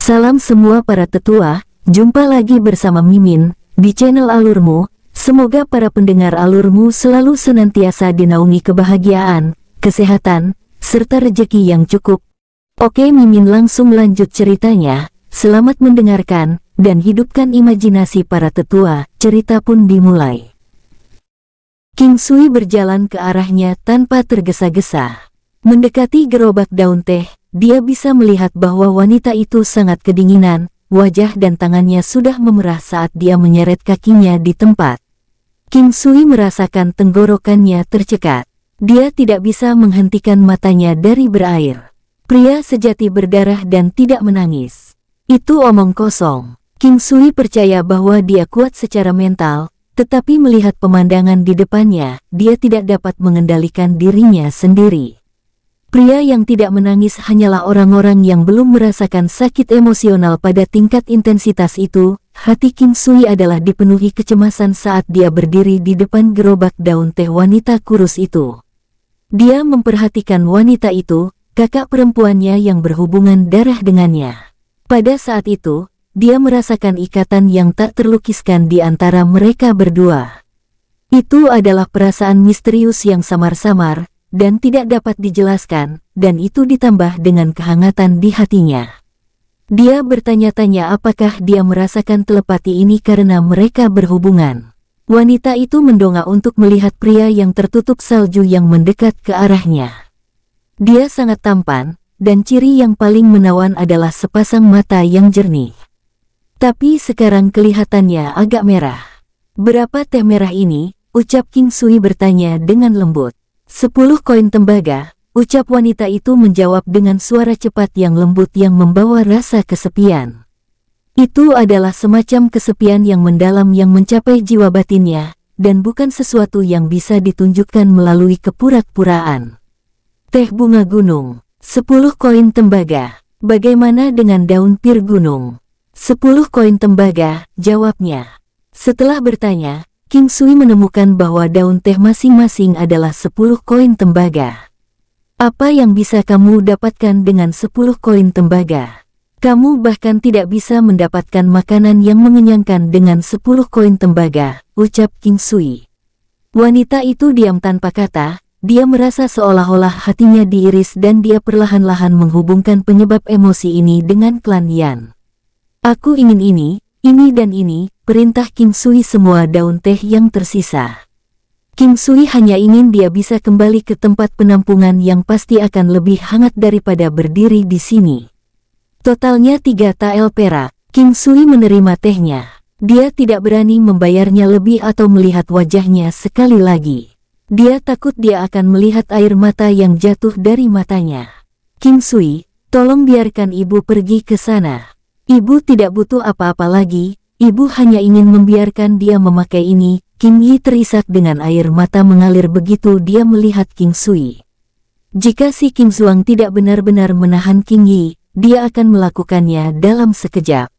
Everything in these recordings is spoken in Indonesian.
Salam semua para tetua, jumpa lagi bersama Mimin, di channel Alurmu. Semoga para pendengar Alurmu selalu senantiasa dinaungi kebahagiaan, kesehatan, serta rezeki yang cukup. Oke, Mimin langsung lanjut ceritanya. Selamat mendengarkan, dan hidupkan imajinasi para tetua. Cerita pun dimulai. King Sui berjalan ke arahnya tanpa tergesa-gesa. Mendekati gerobak daun teh, dia bisa melihat bahwa wanita itu sangat kedinginan, wajah dan tangannya sudah memerah saat dia menyeret kakinya di tempat. King Sui merasakan tenggorokannya tercekat. Dia tidak bisa menghentikan matanya dari berair. Pria sejati berdarah dan tidak menangis. Itu omong kosong. King Sui percaya bahwa dia kuat secara mental, tetapi melihat pemandangan di depannya, dia tidak dapat mengendalikan dirinya sendiri. Pria yang tidak menangis hanyalah orang-orang yang belum merasakan sakit emosional pada tingkat intensitas itu. Hati King Sui adalah dipenuhi kecemasan saat dia berdiri di depan gerobak daun teh wanita kurus itu. Dia memperhatikan wanita itu, kakak perempuannya yang berhubungan darah dengannya. Pada saat itu, dia merasakan ikatan yang tak terlukiskan di antara mereka berdua. Itu adalah perasaan misterius yang samar-samar dan tidak dapat dijelaskan, dan itu ditambah dengan kehangatan di hatinya. Dia bertanya-tanya apakah dia merasakan telepati ini karena mereka berhubungan. Wanita itu mendongak untuk melihat pria yang tertutup salju yang mendekat ke arahnya. Dia sangat tampan, dan ciri yang paling menawan adalah sepasang mata yang jernih. Tapi sekarang kelihatannya agak merah. "Berapa teh merah ini?" ucap King Sui bertanya dengan lembut. 10 koin tembaga, ucap wanita itu menjawab dengan suara cepat yang lembut yang membawa rasa kesepian. Itu adalah semacam kesepian yang mendalam yang mencapai jiwa batinnya, dan bukan sesuatu yang bisa ditunjukkan melalui kepura-puraan. "Teh bunga gunung, 10 koin tembaga. Bagaimana dengan daun pir gunung?" 10 koin tembaga, jawabnya. Setelah bertanya, King Sui menemukan bahwa daun teh masing-masing adalah 10 koin tembaga. "Apa yang bisa kamu dapatkan dengan 10 koin tembaga? Kamu bahkan tidak bisa mendapatkan makanan yang mengenyangkan dengan 10 koin tembaga," ucap King Sui. Wanita itu diam tanpa kata. Dia merasa seolah-olah hatinya diiris dan dia perlahan-lahan menghubungkan penyebab emosi ini dengan klan Yan. "Aku ingin ini dan ini," perintah King Sui semua daun teh yang tersisa. King Sui hanya ingin dia bisa kembali ke tempat penampungan yang pasti akan lebih hangat daripada berdiri di sini. Totalnya 3 tael perak. King Sui menerima tehnya. Dia tidak berani membayarnya lebih atau melihat wajahnya sekali lagi. Dia takut dia akan melihat air mata yang jatuh dari matanya. "King Sui, tolong biarkan ibu pergi ke sana. Ibu tidak butuh apa-apa lagi, ibu hanya ingin membiarkan dia memakai ini." King Yi terisak dengan air mata mengalir begitu dia melihat King Sui. Jika si King Zuang tidak benar-benar menahan King Yi, dia akan melakukannya dalam sekejap.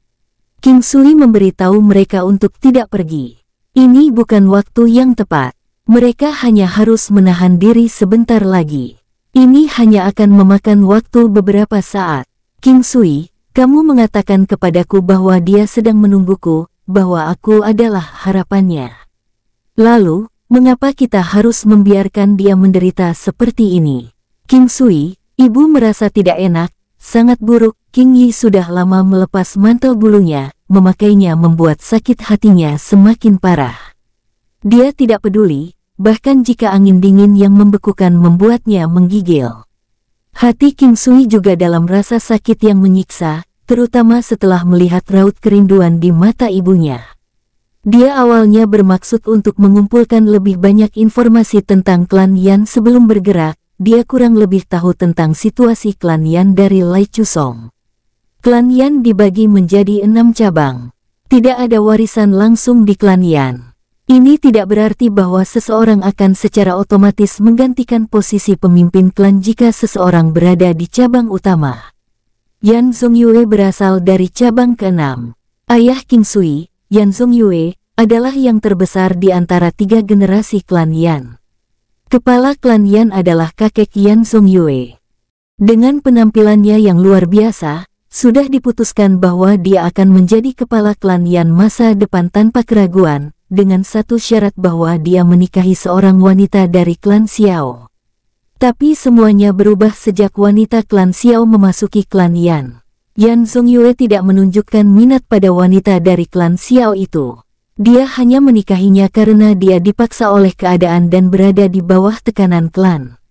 King Sui memberitahu mereka untuk tidak pergi. Ini bukan waktu yang tepat. Mereka hanya harus menahan diri sebentar lagi. Ini hanya akan memakan waktu beberapa saat. "King Sui, kamu mengatakan kepadaku bahwa dia sedang menungguku, bahwa aku adalah harapannya. Lalu, mengapa kita harus membiarkan dia menderita seperti ini?" "King Sui, ibu merasa tidak enak, sangat buruk." King Yi sudah lama melepas mantel bulunya, memakainya membuat sakit hatinya semakin parah. Dia tidak peduli, bahkan jika angin dingin yang membekukan membuatnya menggigil. Hati King Sui juga dalam rasa sakit yang menyiksa, terutama setelah melihat raut kerinduan di mata ibunya. Dia awalnya bermaksud untuk mengumpulkan lebih banyak informasi tentang klan Yan sebelum bergerak. Dia kurang lebih tahu tentang situasi klan Yan dari Lai Chusong. Klan Yan dibagi menjadi 6 cabang. Tidak ada warisan langsung di klan Yan. Ini tidak berarti bahwa seseorang akan secara otomatis menggantikan posisi pemimpin klan jika seseorang berada di cabang utama. Yan Zongyue berasal dari cabang ke-6. Ayah King Sui, Yan Zongyue, adalah yang terbesar di antara 3 generasi klan Yan. Kepala klan Yan adalah kakek Yan Zongyue. Dengan penampilannya yang luar biasa, Sudah diputuskan bahwa dia akan menjadi kepala klan Yan masa depan tanpa keraguan, dengan satu syarat bahwa dia menikahi seorang wanita dari klan Xiao. Tapi semuanya berubah sejak wanita klan Xiao memasuki klan Yan. Yan Zongyue tidak menunjukkan minat pada wanita dari klan Xiao itu. Dia hanya menikahinya karena dia dipaksa oleh keadaan dan berada di bawah tekanan klan.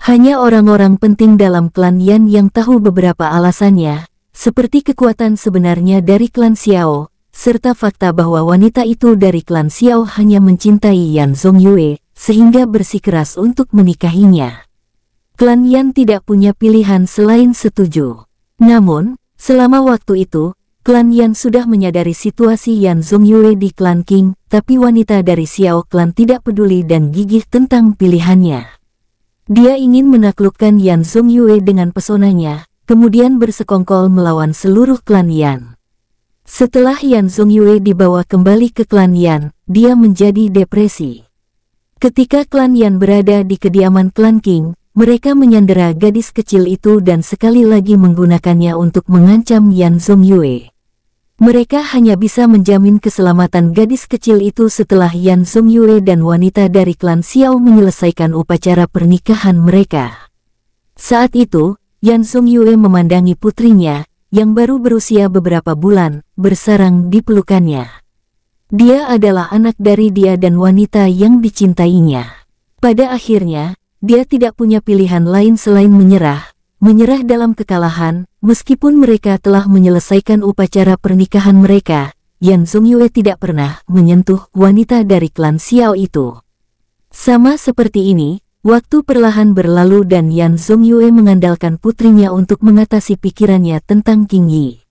Hanya orang-orang penting dalam klan Yan yang tahu beberapa alasannya, seperti kekuatan sebenarnya dari klan Xiao, serta fakta bahwa wanita itu dari klan Xiao hanya mencintai Yan Zongyue, sehingga bersikeras untuk menikahinya. Klan Yan tidak punya pilihan selain setuju. Namun, selama waktu itu, klan Yan sudah menyadari situasi Yan Zongyue di klan Qing, tapi wanita dari Xiao klan tidak peduli dan gigih tentang pilihannya. Dia ingin menaklukkan Yan Zongyue dengan pesonanya, kemudian bersekongkol melawan seluruh klan Yan. Setelah Yan Zongyue dibawa kembali ke klan Yan, dia menjadi depresi. Ketika klan Yan berada di kediaman klan Qing, mereka menyandera gadis kecil itu dan sekali lagi menggunakannya untuk mengancam Yan Zongyue. Mereka hanya bisa menjamin keselamatan gadis kecil itu setelah Yan Zongyue dan wanita dari klan Xiao menyelesaikan upacara pernikahan mereka. Saat itu, Yan Zongyue memandangi putrinya, yang baru berusia beberapa bulan, bersarang di pelukannya. Dia adalah anak dari dia dan wanita yang dicintainya. Pada akhirnya, dia tidak punya pilihan lain selain menyerah dalam kekalahan. Meskipun mereka telah menyelesaikan upacara pernikahan mereka, Yan Zongyue tidak pernah menyentuh wanita dari klan Xiao itu. Sama seperti ini, waktu perlahan berlalu dan Yan Zongyue mengandalkan putrinya untuk mengatasi pikirannya tentang Qing Yi.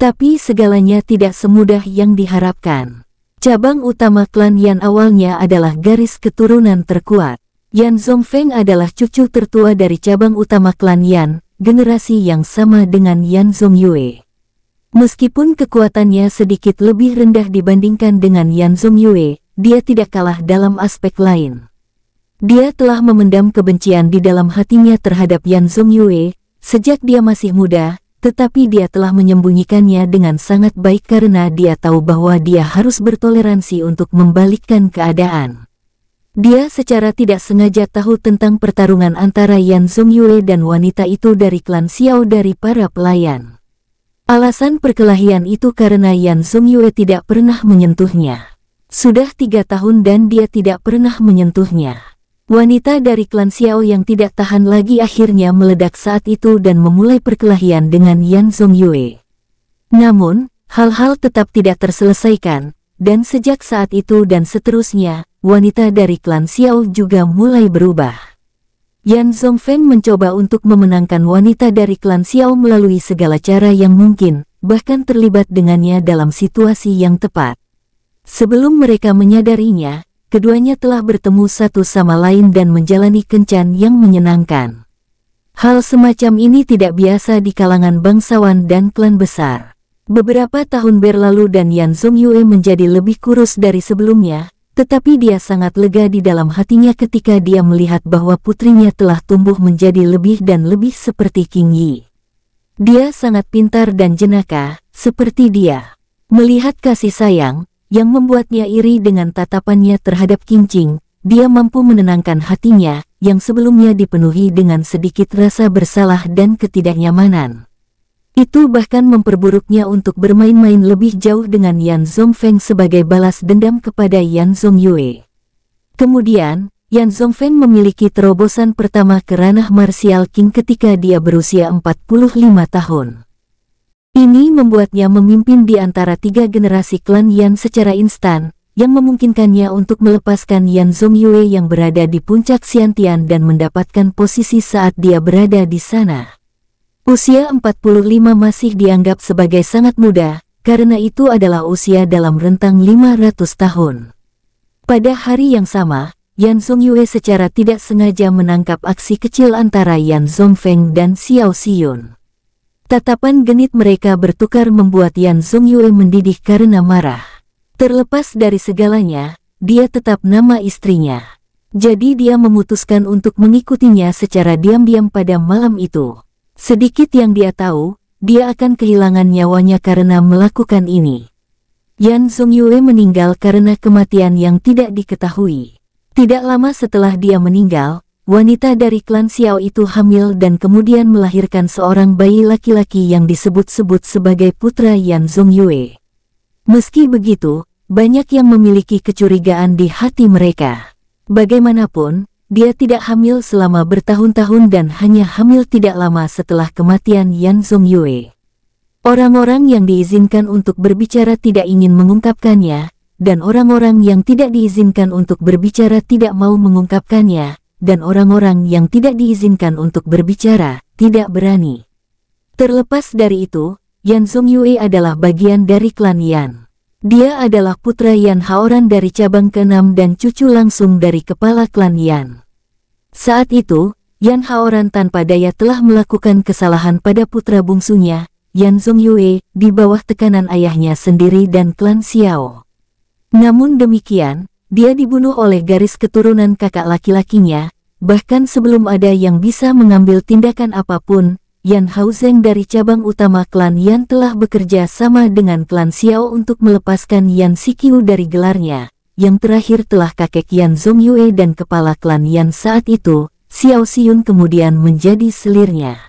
Tapi segalanya tidak semudah yang diharapkan. Cabang utama klan Yan awalnya adalah garis keturunan terkuat. Yan Zongfeng adalah cucu tertua dari cabang utama klan Yan, generasi yang sama dengan Yan Zongyue. Meskipun kekuatannya sedikit lebih rendah dibandingkan dengan Yan Zongyue, dia tidak kalah dalam aspek lain. Dia telah memendam kebencian di dalam hatinya terhadap Yan Zongyue sejak dia masih muda, tetapi dia telah menyembunyikannya dengan sangat baik karena dia tahu bahwa dia harus bertoleransi untuk membalikkan keadaan. Dia secara tidak sengaja tahu tentang pertarungan antara Yan Zongyue dan wanita itu dari klan Xiao dari para pelayan. Alasan perkelahian itu karena Yan Zongyue tidak pernah menyentuhnya. Sudah 3 tahun dan dia tidak pernah menyentuhnya. Wanita dari klan Xiao yang tidak tahan lagi akhirnya meledak saat itu dan memulai perkelahian dengan Yan Zongyue. Namun, hal-hal tetap tidak terselesaikan, dan sejak saat itu dan seterusnya, wanita dari klan Xiao juga mulai berubah. Yan Zongfeng mencoba untuk memenangkan wanita dari klan Xiao melalui segala cara yang mungkin, bahkan terlibat dengannya dalam situasi yang tepat. Sebelum mereka menyadarinya, keduanya telah bertemu satu sama lain dan menjalani kencan yang menyenangkan. Hal semacam ini tidak biasa di kalangan bangsawan dan klan besar. Beberapa tahun berlalu dan Yan Zongyue menjadi lebih kurus dari sebelumnya, tetapi dia sangat lega di dalam hatinya ketika dia melihat bahwa putrinya telah tumbuh menjadi lebih dan lebih seperti Qing Yi. Dia sangat pintar dan jenaka, seperti dia. Melihat kasih sayang, yang membuatnya iri dengan tatapannya terhadap Qing Qing, dia mampu menenangkan hatinya, yang sebelumnya dipenuhi dengan sedikit rasa bersalah dan ketidaknyamanan. Itu bahkan memperburuknya untuk bermain-main lebih jauh dengan Yan Zongfeng sebagai balas dendam kepada Yan Zongyue. Kemudian, Yan Zongfeng memiliki terobosan pertama ke ranah martial Qing ketika dia berusia 45 tahun. Ini membuatnya memimpin di antara 3 generasi klan Yan secara instan, yang memungkinkannya untuk melepaskan Yan Zongyue yang berada di puncak Xiantian dan mendapatkan posisi saat dia berada di sana. Usia 45 masih dianggap sebagai sangat muda, karena itu adalah usia dalam rentang 500 tahun. Pada hari yang sama, Yan Zongyue secara tidak sengaja menangkap aksi kecil antara Yan Zongfeng dan Xiao Xiyun. Tatapan genit mereka bertukar membuat Yan Zongyue mendidih karena marah. Terlepas dari segalanya, dia tetap nama istrinya. Jadi dia memutuskan untuk mengikutinya secara diam-diam pada malam itu. Sedikit yang dia tahu, dia akan kehilangan nyawanya karena melakukan ini. Yan Zongyue meninggal karena kematian yang tidak diketahui. Tidak lama setelah dia meninggal, wanita dari klan Xiao itu hamil dan kemudian melahirkan seorang bayi laki-laki yang disebut-sebut sebagai putra Yan Zongyue. Meski begitu, banyak yang memiliki kecurigaan di hati mereka. Bagaimanapun, dia tidak hamil selama bertahun-tahun dan hanya hamil tidak lama setelah kematian Yan Zongyue. Orang-orang yang diizinkan untuk berbicara tidak ingin mengungkapkannya, dan orang-orang yang tidak diizinkan untuk berbicara tidak mau mengungkapkannya, dan orang-orang yang tidak diizinkan untuk berbicara tidak berani. Terlepas dari itu, Yan Zongyue adalah bagian dari klan Yan. Dia adalah putra Yan Haoran dari cabang ke-6 dan cucu langsung dari kepala klan Yan. Saat itu, Yan Haoran tanpa daya telah melakukan kesalahan pada putra bungsunya, Yan Zongyue, di bawah tekanan ayahnya sendiri dan klan Xiao. Namun demikian, dia dibunuh oleh garis keturunan kakak laki-lakinya, bahkan sebelum ada yang bisa mengambil tindakan apapun. Yan Haozeng dari cabang utama klan Yan telah bekerja sama dengan klan Xiao untuk melepaskan Yan Xiqiu dari gelarnya. Yang terakhir telah kakek Yan Zongyue dan kepala klan Yan saat itu, Xiao Xiyun kemudian menjadi selirnya.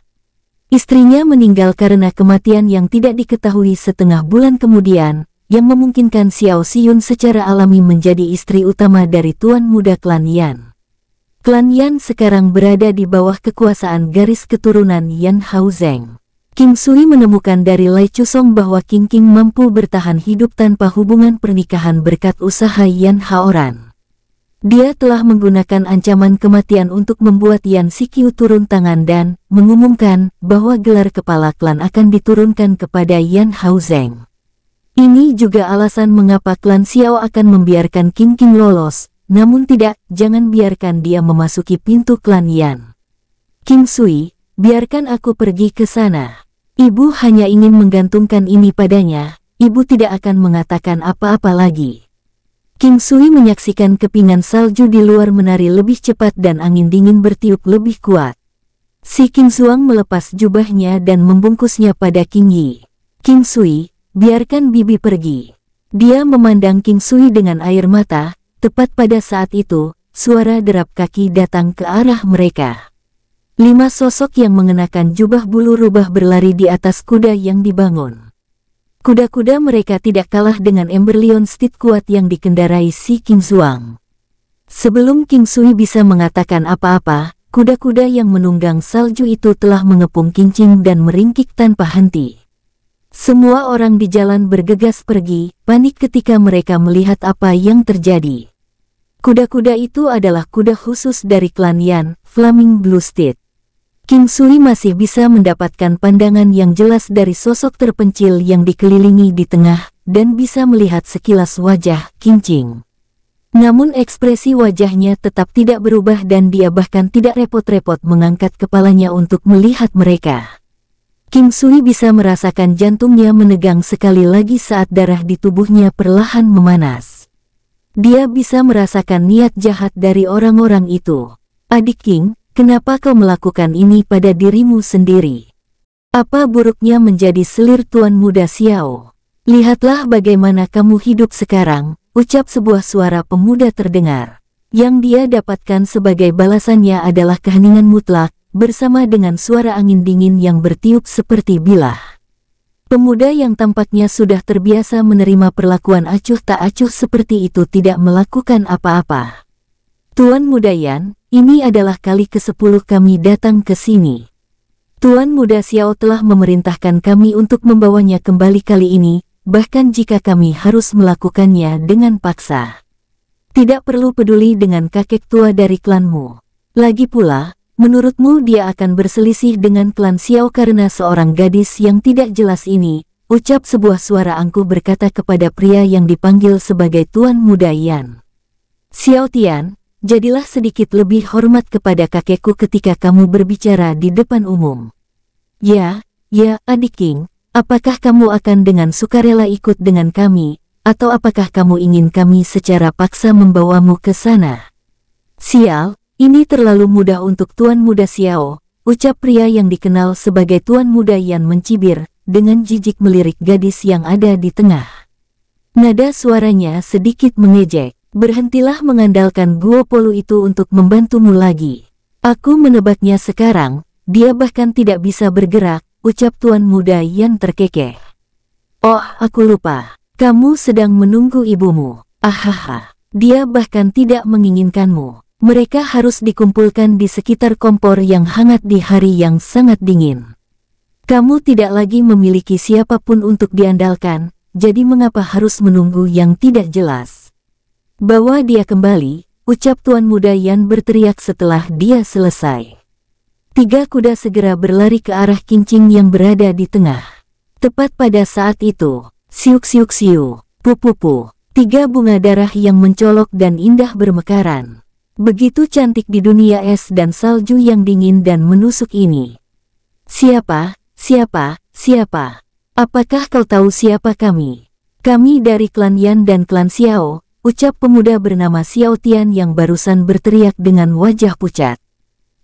Istrinya meninggal karena kematian yang tidak diketahui setengah bulan kemudian, yang memungkinkan Xiao Xiyun secara alami menjadi istri utama dari tuan muda klan Yan. Klan Yan sekarang berada di bawah kekuasaan garis keturunan Yan Haozeng. King Sui menemukan dari Lai Chusong bahwa King King mampu bertahan hidup tanpa hubungan pernikahan berkat usaha Yan Haoran. Dia telah menggunakan ancaman kematian untuk membuat Yan Xiqiu turun tangan dan mengumumkan bahwa gelar kepala klan akan diturunkan kepada Yan Haozeng. Ini juga alasan mengapa klan Xiao akan membiarkan King King lolos. Namun tidak, jangan biarkan dia memasuki pintu klan Yan. King Sui, biarkan aku pergi ke sana. Ibu hanya ingin menggantungkan ini padanya, ibu tidak akan mengatakan apa-apa lagi. King Sui menyaksikan kepingan salju di luar menari lebih cepat dan angin dingin bertiup lebih kuat. Si King Zuang melepas jubahnya dan membungkusnya pada King Yi. King Sui, biarkan bibi pergi. Dia memandang King Sui dengan air mata. Tepat pada saat itu, suara derap kaki datang ke arah mereka. 5 sosok yang mengenakan jubah bulu rubah berlari di atas kuda yang dibangun. Kuda-kuda mereka tidak kalah dengan Emberlion Steed kuat yang dikendarai si King Zuang. Sebelum King Sui bisa mengatakan apa-apa, kuda-kuda yang menunggang salju itu telah mengepung kincing dan meringkik tanpa henti. Semua orang di jalan bergegas pergi, panik ketika mereka melihat apa yang terjadi. Kuda-kuda itu adalah kuda khusus dari klan Yan, Flaming Blue Steed. King Sui masih bisa mendapatkan pandangan yang jelas dari sosok terpencil yang dikelilingi di tengah, dan bisa melihat sekilas wajah King Ching. Namun ekspresi wajahnya tetap tidak berubah dan dia bahkan tidak repot-repot mengangkat kepalanya untuk melihat mereka. King Sui bisa merasakan jantungnya menegang sekali lagi saat darah di tubuhnya perlahan memanas. Dia bisa merasakan niat jahat dari orang-orang itu. Adik King, kenapa kau melakukan ini pada dirimu sendiri? Apa buruknya menjadi selir tuan muda Xiao? Lihatlah bagaimana kamu hidup sekarang, ucap sebuah suara pemuda terdengar. Yang dia dapatkan sebagai balasannya adalah keheningan mutlak, bersama dengan suara angin dingin yang bertiup seperti bilah. Pemuda yang tampaknya sudah terbiasa menerima perlakuan acuh tak acuh seperti itu tidak melakukan apa-apa. Tuan Muda Yan, ini adalah kali ke-10 kami datang ke sini. Tuan Muda Xiao telah memerintahkan kami untuk membawanya kembali kali ini, bahkan jika kami harus melakukannya dengan paksa. Tidak perlu peduli dengan kakek tua dari klanmu. Lagi pula, menurutmu dia akan berselisih dengan klan Xiao karena seorang gadis yang tidak jelas ini, ucap sebuah suara angkuh berkata kepada pria yang dipanggil sebagai Tuan Muda Yan. Xiao Tian, jadilah sedikit lebih hormat kepada kakekku ketika kamu berbicara di depan umum. Ya, adik King, apakah kamu akan dengan sukarela ikut dengan kami, atau apakah kamu ingin kami secara paksa membawamu ke sana? Sial. Ini terlalu mudah untuk Tuan Muda Xiao, ucap pria yang dikenal sebagai Tuan Muda Yan mencibir, dengan jijik melirik gadis yang ada di tengah. Nada suaranya sedikit mengejek. Berhentilah mengandalkan Guo Polu itu untuk membantumu lagi. Aku menebaknya sekarang, dia bahkan tidak bisa bergerak, ucap Tuan Muda Yan terkekeh. Oh, aku lupa. Kamu sedang menunggu ibumu. Ahaha. Dia bahkan tidak menginginkanmu. Mereka harus dikumpulkan di sekitar kompor yang hangat di hari yang sangat dingin. Kamu tidak lagi memiliki siapapun untuk diandalkan, jadi mengapa harus menunggu yang tidak jelas? Bawa dia kembali, ucap Tuan Muda Yan berteriak setelah dia selesai. 3 kuda segera berlari ke arah kincing yang berada di tengah. Tepat pada saat itu, siuk-siuk-siu, pu-pu-pu. 3 bunga darah yang mencolok dan indah bermekaran. Begitu cantik di dunia es dan salju yang dingin dan menusuk ini. Siapa? Siapa? Siapa? Apakah kau tahu siapa kami? Kami dari klan Yan dan klan Xiao, ucap pemuda bernama Xiao Tian yang barusan berteriak dengan wajah pucat.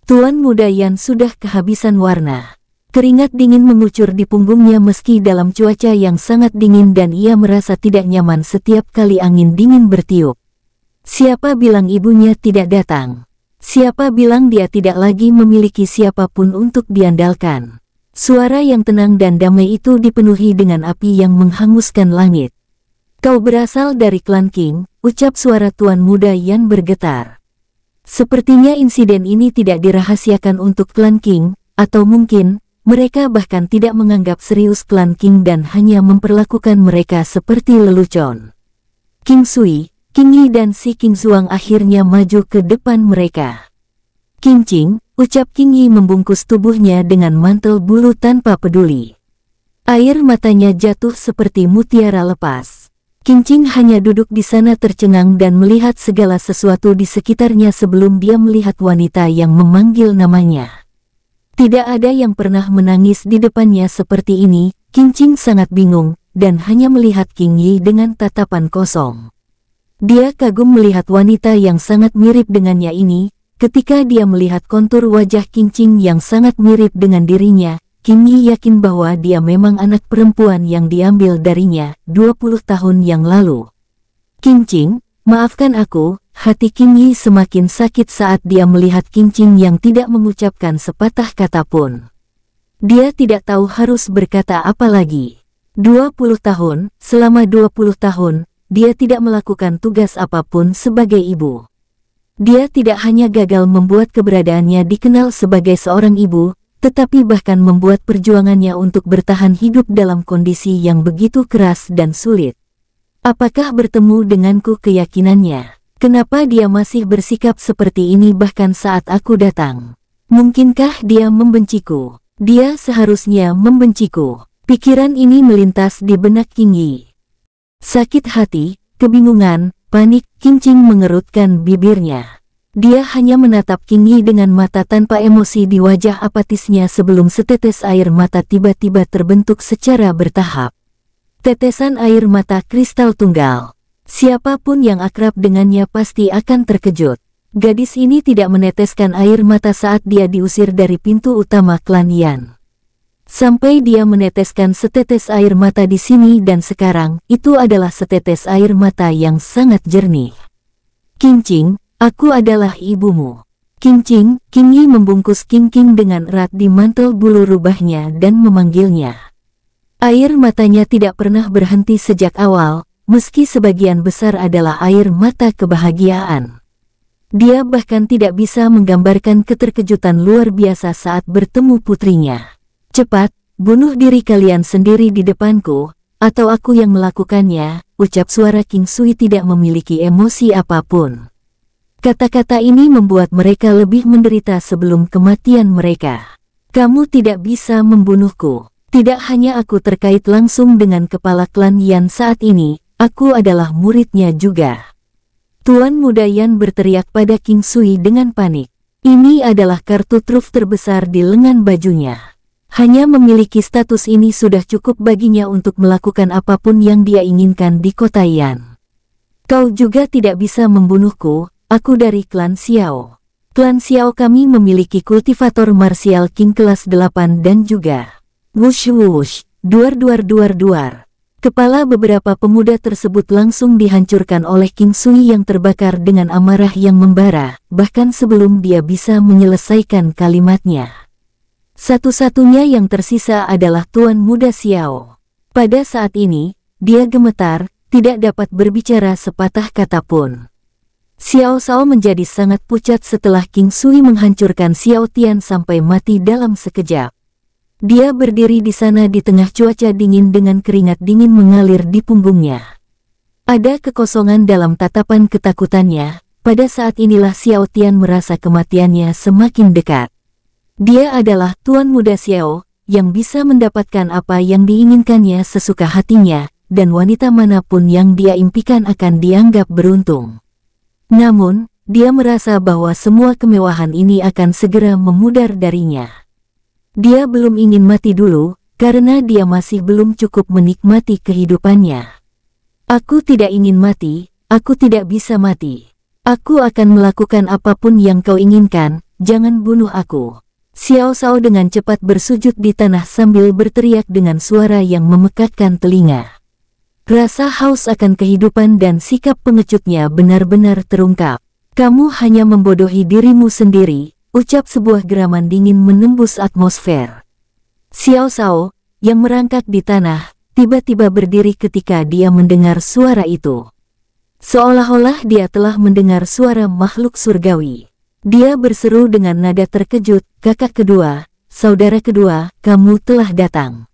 Tuan Muda Yan sudah kehabisan warna. Keringat dingin mengucur di punggungnya meski dalam cuaca yang sangat dingin dan ia merasa tidak nyaman setiap kali angin dingin bertiup. Siapa bilang ibunya tidak datang? Siapa bilang dia tidak lagi memiliki siapapun untuk diandalkan? Suara yang tenang dan damai itu dipenuhi dengan api yang menghanguskan langit. Kau berasal dari klan King, ucap suara Tuan Muda Yan bergetar. Sepertinya insiden ini tidak dirahasiakan untuk klan King, atau mungkin mereka bahkan tidak menganggap serius klan King dan hanya memperlakukan mereka seperti lelucon. King Sui, King Yi dan si King Zuang akhirnya maju ke depan mereka. King Ching, ucap King Yi membungkus tubuhnya dengan mantel bulu tanpa peduli. Air matanya jatuh seperti mutiara lepas. King Ching hanya duduk di sana tercengang dan melihat segala sesuatu di sekitarnya sebelum dia melihat wanita yang memanggil namanya. Tidak ada yang pernah menangis di depannya seperti ini. King Ching sangat bingung, dan hanya melihat King Yi dengan tatapan kosong. Dia kagum melihat wanita yang sangat mirip dengannya ini. Ketika dia melihat kontur wajah King Ching yang sangat mirip dengan dirinya, King Yi yakin bahwa dia memang anak perempuan yang diambil darinya 20 tahun yang lalu. King Ching, maafkan aku. Hati King Yi semakin sakit saat dia melihat King Ching yang tidak mengucapkan sepatah kata pun. Dia tidak tahu harus berkata apa lagi. 20 tahun, selama 20 tahun, dia tidak melakukan tugas apapun sebagai ibu. Dia tidak hanya gagal membuat keberadaannya dikenal sebagai seorang ibu, tetapi bahkan membuat perjuangannya untuk bertahan hidup dalam kondisi yang begitu keras dan sulit. Apakah bertemu denganku keyakinannya? Kenapa dia masih bersikap seperti ini bahkan saat aku datang? Mungkinkah dia membenciku? Dia seharusnya membenciku. Pikiran ini melintas di benak King Yi. Sakit hati, kebingungan, panik, King Ching mengerutkan bibirnya. Dia hanya menatap King Yi dengan mata tanpa emosi di wajah apatisnya sebelum setetes air mata tiba-tiba terbentuk secara bertahap. Tetesan air mata kristal tunggal. Siapapun yang akrab dengannya pasti akan terkejut. Gadis ini tidak meneteskan air mata saat dia diusir dari pintu utama klan Yan. Sampai dia meneteskan setetes air mata di sini dan sekarang, itu adalah setetes air mata yang sangat jernih. King Ching, aku adalah ibumu. King Ching, King Yi membungkus King King dengan erat di mantel bulu rubahnya dan memanggilnya. Air matanya tidak pernah berhenti sejak awal. Meski sebagian besar adalah air mata kebahagiaan. Dia bahkan tidak bisa menggambarkan keterkejutan luar biasa saat bertemu putrinya. Cepat, bunuh diri kalian sendiri di depanku, atau aku yang melakukannya, ucap suara King Sui tidak memiliki emosi apapun. Kata-kata ini membuat mereka lebih menderita sebelum kematian mereka. Kamu tidak bisa membunuhku. Tidak hanya aku terkait langsung dengan kepala klan Yan saat ini, aku adalah muridnya juga. Tuan Muda Yan berteriak pada King Sui dengan panik. Ini adalah kartu truf terbesar di lengan bajunya. Hanya memiliki status ini sudah cukup baginya untuk melakukan apapun yang dia inginkan di kota Yan. Kau juga tidak bisa membunuhku, aku dari klan Xiao. Klan Xiao kami memiliki kultivator martial king kelas 8 dan juga wush wush, duar. Kepala beberapa pemuda tersebut langsung dihancurkan oleh King Sui yang terbakar dengan amarah yang membara, bahkan sebelum dia bisa menyelesaikan kalimatnya. Satu-satunya yang tersisa adalah Tuan Muda Xiao. Pada saat ini, dia gemetar, tidak dapat berbicara sepatah kata pun. Xiao Shao menjadi sangat pucat setelah King Sui menghancurkan Xiao Tian sampai mati dalam sekejap. Dia berdiri di sana di tengah cuaca dingin dengan keringat dingin mengalir di punggungnya. Ada kekosongan dalam tatapan ketakutannya. Pada saat inilah Xiao Tian merasa kematiannya semakin dekat. Dia adalah Tuan Muda Xiao, yang bisa mendapatkan apa yang diinginkannya sesuka hatinya, dan wanita manapun yang dia impikan akan dianggap beruntung. Namun, dia merasa bahwa semua kemewahan ini akan segera memudar darinya. Dia belum ingin mati dulu, karena dia masih belum cukup menikmati kehidupannya. Aku tidak ingin mati, aku tidak bisa mati. Aku akan melakukan apapun yang kau inginkan, jangan bunuh aku. Xiao Shao dengan cepat bersujud di tanah sambil berteriak dengan suara yang memekakkan telinga. Rasa haus akan kehidupan dan sikap pengecutnya benar-benar terungkap. Kamu hanya membodohi dirimu sendiri, ucap sebuah geraman dingin menembus atmosfer. Xiao Shao, yang merangkak di tanah, tiba-tiba berdiri ketika dia mendengar suara itu. Seolah-olah dia telah mendengar suara makhluk surgawi. Dia berseru dengan nada terkejut, kakak kedua, saudara kedua, kamu telah datang.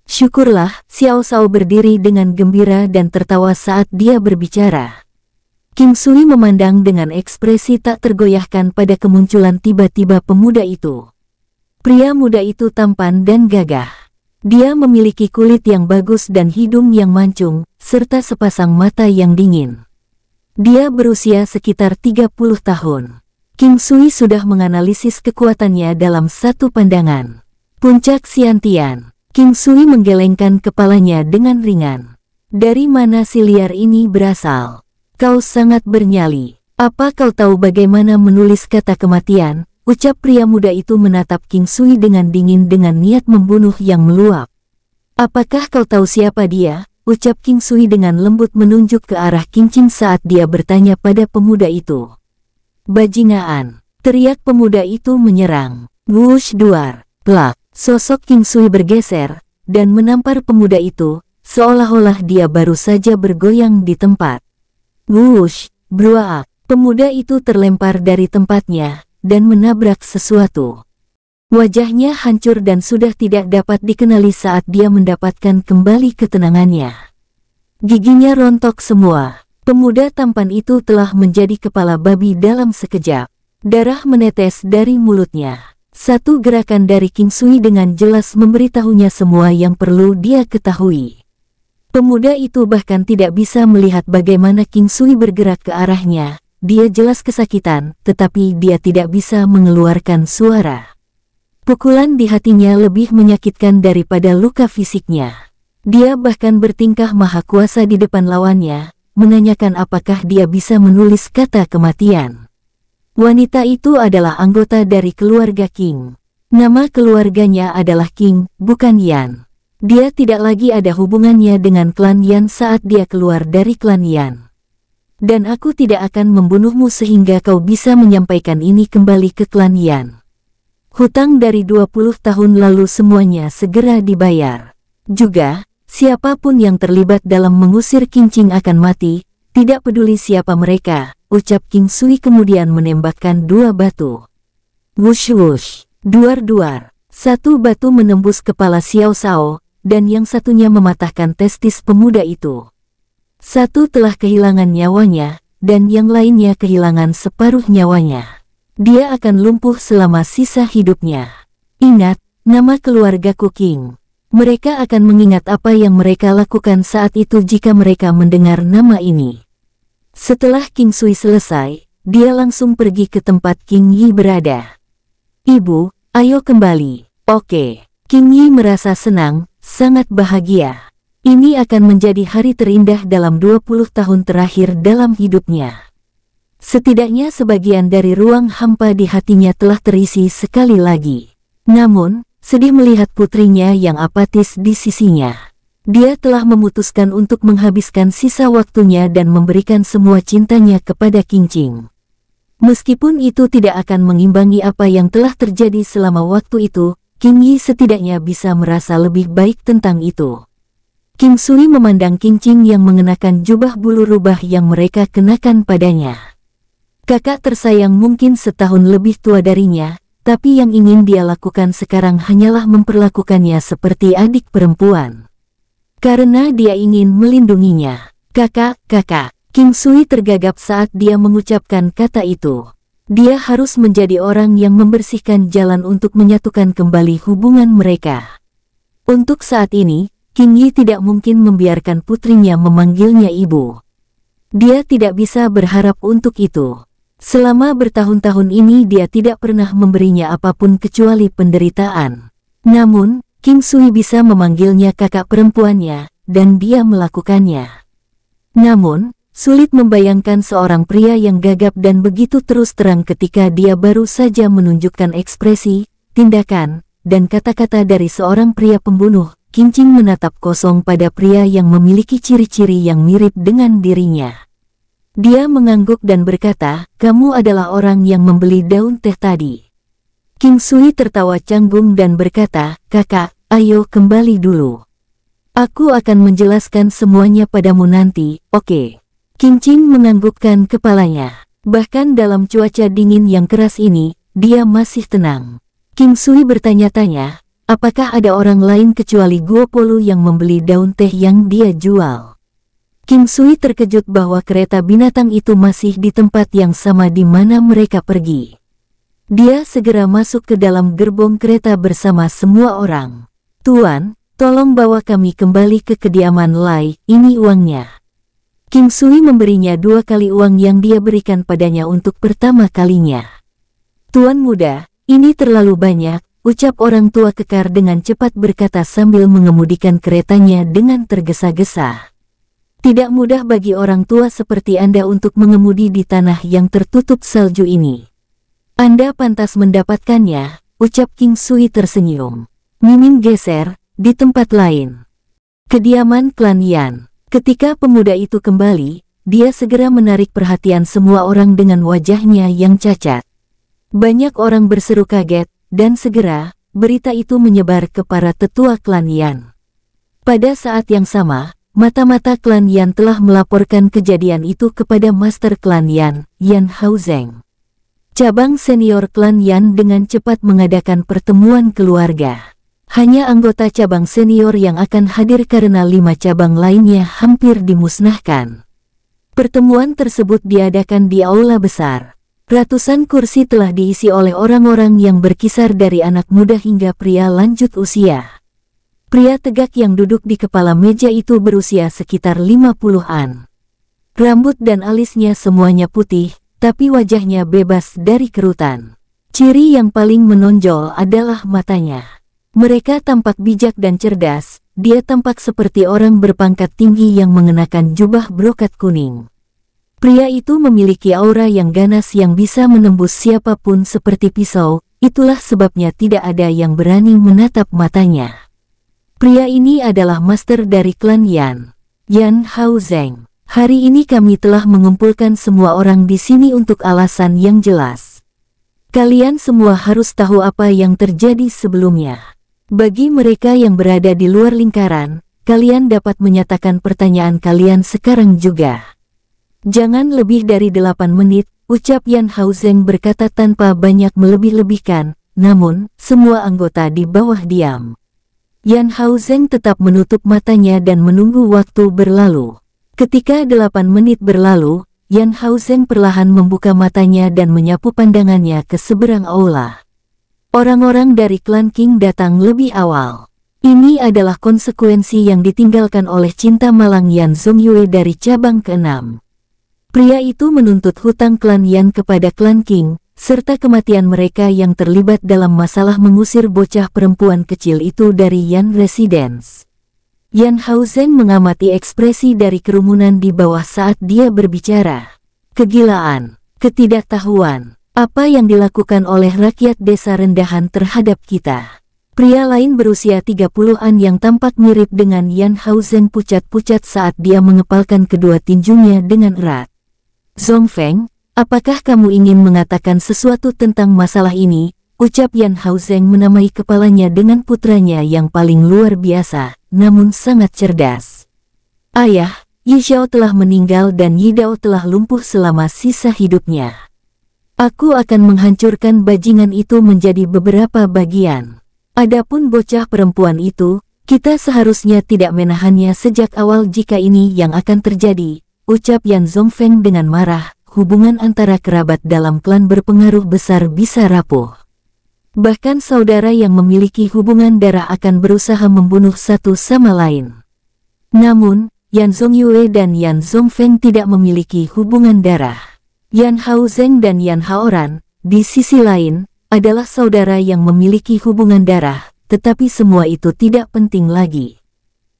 Syukurlah, Xiao Shao berdiri dengan gembira dan tertawa saat dia berbicara. King Sui memandang dengan ekspresi tak tergoyahkan pada kemunculan tiba-tiba pemuda itu. Pria muda itu tampan dan gagah. Dia memiliki kulit yang bagus dan hidung yang mancung, serta sepasang mata yang dingin. Dia berusia sekitar 30 tahun. King Sui sudah menganalisis kekuatannya dalam satu pandangan. Puncak Xiantian. King Sui menggelengkan kepalanya dengan ringan. Dari mana si liar ini berasal? Kau sangat bernyali. Apa kau tahu bagaimana menulis kata kematian? Ucap pria muda itu menatap King Sui dengan dingin dengan niat membunuh yang meluap. Apakah kau tahu siapa dia? Ucap King Sui dengan lembut menunjuk ke arah King Qing saat dia bertanya pada pemuda itu. Bajingan! Teriak pemuda itu menyerang. Wush duar! Plak! Sosok King Sui bergeser, dan menampar pemuda itu, seolah-olah dia baru saja bergoyang di tempat. Wush, bruak, pemuda itu terlempar dari tempatnya, dan menabrak sesuatu. Wajahnya hancur dan sudah tidak dapat dikenali saat dia mendapatkan kembali ketenangannya. Giginya rontok semua. Pemuda tampan itu telah menjadi kepala babi dalam sekejap. Darah menetes dari mulutnya. Satu gerakan dari King Sui dengan jelas memberitahunya semua yang perlu dia ketahui. Pemuda itu bahkan tidak bisa melihat bagaimana King Sui bergerak ke arahnya. Dia jelas kesakitan, tetapi dia tidak bisa mengeluarkan suara. Pukulan di hatinya lebih menyakitkan daripada luka fisiknya. Dia bahkan bertingkah maha kuasa di depan lawannya, menanyakan apakah dia bisa menulis kata kematian. Wanita itu adalah anggota dari keluarga King. Nama keluarganya adalah King, bukan Yan. Dia tidak lagi ada hubungannya dengan klan Yan saat dia keluar dari klan Yan. Dan aku tidak akan membunuhmu sehingga kau bisa menyampaikan ini kembali ke klan Yan. Hutang dari 20 tahun lalu semuanya segera dibayar. Juga, siapapun yang terlibat dalam mengusir King Qing akan mati, tidak peduli siapa mereka, ucap King Sui kemudian menembakkan 2 batu. Wush wush, duar. Satu batu menembus kepala Xiao Shao, dan yang satunya mematahkan testis pemuda itu. Satu telah kehilangan nyawanya, dan yang lainnya kehilangan separuh nyawanya. Dia akan lumpuh selama sisa hidupnya. Ingat, nama keluargaku King. Mereka akan mengingat apa yang mereka lakukan saat itu jika mereka mendengar nama ini. Setelah King Sui selesai, dia langsung pergi ke tempat King Yi berada. Ibu, ayo kembali. Oke. King Yi merasa senang, sangat bahagia. Ini akan menjadi hari terindah dalam 20 tahun terakhir dalam hidupnya. Setidaknya sebagian dari ruang hampa di hatinya telah terisi sekali lagi. Namun, sedih melihat putrinya yang apatis di sisinya. Dia telah memutuskan untuk menghabiskan sisa waktunya dan memberikan semua cintanya kepada Qingqing. Meskipun itu tidak akan mengimbangi apa yang telah terjadi selama waktu itu, Qing Yi setidaknya bisa merasa lebih baik tentang itu. Qing Sui memandang Qingqing yang mengenakan jubah bulu rubah yang mereka kenakan padanya. Kakak tersayang mungkin setahun lebih tua darinya, tapi yang ingin dia lakukan sekarang hanyalah memperlakukannya seperti adik perempuan. Karena dia ingin melindunginya. Kakak, Qing Sui tergagap saat dia mengucapkan kata itu. Dia harus menjadi orang yang membersihkan jalan untuk menyatukan kembali hubungan mereka. Untuk saat ini, Qing Yi tidak mungkin membiarkan putrinya memanggilnya ibu. Dia tidak bisa berharap untuk itu. Selama bertahun-tahun ini dia tidak pernah memberinya apapun kecuali penderitaan. Namun, Qing Sui bisa memanggilnya kakak perempuannya, dan dia melakukannya. Namun, sulit membayangkan seorang pria yang gagap dan begitu terus terang ketika dia baru saja menunjukkan ekspresi, tindakan, dan kata-kata dari seorang pria pembunuh. Qingqing menatap kosong pada pria yang memiliki ciri-ciri yang mirip dengan dirinya. Dia mengangguk dan berkata, "Kamu adalah orang yang membeli daun teh tadi." Qing Sui tertawa canggung dan berkata, "Kakak, ayo kembali dulu. Aku akan menjelaskan semuanya padamu nanti, oke?" Qingqing menganggukkan kepalanya. Bahkan dalam cuaca dingin yang keras ini, dia masih tenang. Qing Sui bertanya-tanya, apakah ada orang lain kecuali Guo Polu yang membeli daun teh yang dia jual? Qing Sui terkejut bahwa kereta binatang itu masih di tempat yang sama di mana mereka pergi. Dia segera masuk ke dalam gerbong kereta bersama semua orang. "Tuan, tolong bawa kami kembali ke kediaman Lai, ini uangnya." Qing Sui memberinya 2 kali uang yang dia berikan padanya untuk pertama kalinya. "Tuan muda, ini terlalu banyak," ucap orang tua kekar dengan cepat berkata sambil mengemudikan keretanya dengan tergesa-gesa. Tidak mudah bagi orang tua seperti Anda untuk mengemudi di tanah yang tertutup salju ini. Anda pantas mendapatkannya, ucap Qing Sui tersenyum. Mimin geser, di tempat lain. Kediaman klan Yan. Ketika pemuda itu kembali, dia segera menarik perhatian semua orang dengan wajahnya yang cacat. Banyak orang berseru kaget, dan segera, berita itu menyebar ke para tetua klan Yan. Pada saat yang sama, mata-mata klan Yan telah melaporkan kejadian itu kepada Master klan Yan, Yan Haozeng. Cabang senior klan Yan dengan cepat mengadakan pertemuan keluarga. Hanya anggota cabang senior yang akan hadir karena 5 cabang lainnya hampir dimusnahkan. Pertemuan tersebut diadakan di aula besar. Ratusan kursi telah diisi oleh orang-orang yang berkisar dari anak muda hingga pria lanjut usia. Pria tegak yang duduk di kepala meja itu berusia sekitar 50-an. Rambut dan alisnya semuanya putih, tapi wajahnya bebas dari kerutan. Ciri yang paling menonjol adalah matanya. Mereka tampak bijak dan cerdas, dia tampak seperti orang berpangkat tinggi yang mengenakan jubah brokat kuning. Pria itu memiliki aura yang ganas yang bisa menembus siapapun seperti pisau, itulah sebabnya tidak ada yang berani menatap matanya. Pria ini adalah master dari klan Yan, Yan Haozeng. Hari ini kami telah mengumpulkan semua orang di sini untuk alasan yang jelas. Kalian semua harus tahu apa yang terjadi sebelumnya. Bagi mereka yang berada di luar lingkaran, kalian dapat menyatakan pertanyaan kalian sekarang juga. Jangan lebih dari 8 menit, ucap Yan Haozeng berkata tanpa banyak melebih-lebihkan, namun, semua anggota di bawah diam. Yan Haozeng tetap menutup matanya dan menunggu waktu berlalu. Ketika 8 menit berlalu, Yan Haozeng perlahan membuka matanya dan menyapu pandangannya ke seberang aula. Orang-orang dari klan Qing datang lebih awal. Ini adalah konsekuensi yang ditinggalkan oleh cinta malang Yan Zongyue dari cabang ke-6. Pria itu menuntut hutang klan Yan kepada klan Qing, serta kematian mereka yang terlibat dalam masalah mengusir bocah perempuan kecil itu dari Yan Residence. Yan Haozeng mengamati ekspresi dari kerumunan di bawah saat dia berbicara. Kegilaan. Ketidaktahuan. Apa yang dilakukan oleh rakyat desa rendahan terhadap kita? Pria lain berusia 30-an yang tampak mirip dengan Yan Haozeng pucat-pucat saat dia mengepalkan kedua tinjunya dengan erat. Zhongfeng, apakah kamu ingin mengatakan sesuatu tentang masalah ini? Ucap Yan Haozeng menamai kepalanya dengan putranya yang paling luar biasa, namun sangat cerdas. Ayah, Yi Xiao telah meninggal dan Yi Dao telah lumpuh selama sisa hidupnya. Aku akan menghancurkan bajingan itu menjadi beberapa bagian. Adapun bocah perempuan itu, kita seharusnya tidak menahannya sejak awal jika ini yang akan terjadi, ucap Yan Zhongfeng dengan marah. Hubungan antara kerabat dalam klan berpengaruh besar bisa rapuh. Bahkan saudara yang memiliki hubungan darah akan berusaha membunuh satu sama lain. Namun, Yan Zhongyue dan Yan Zhongfeng tidak memiliki hubungan darah. Yan Haozeng dan Yan Haoran, di sisi lain, adalah saudara yang memiliki hubungan darah, tetapi semua itu tidak penting lagi.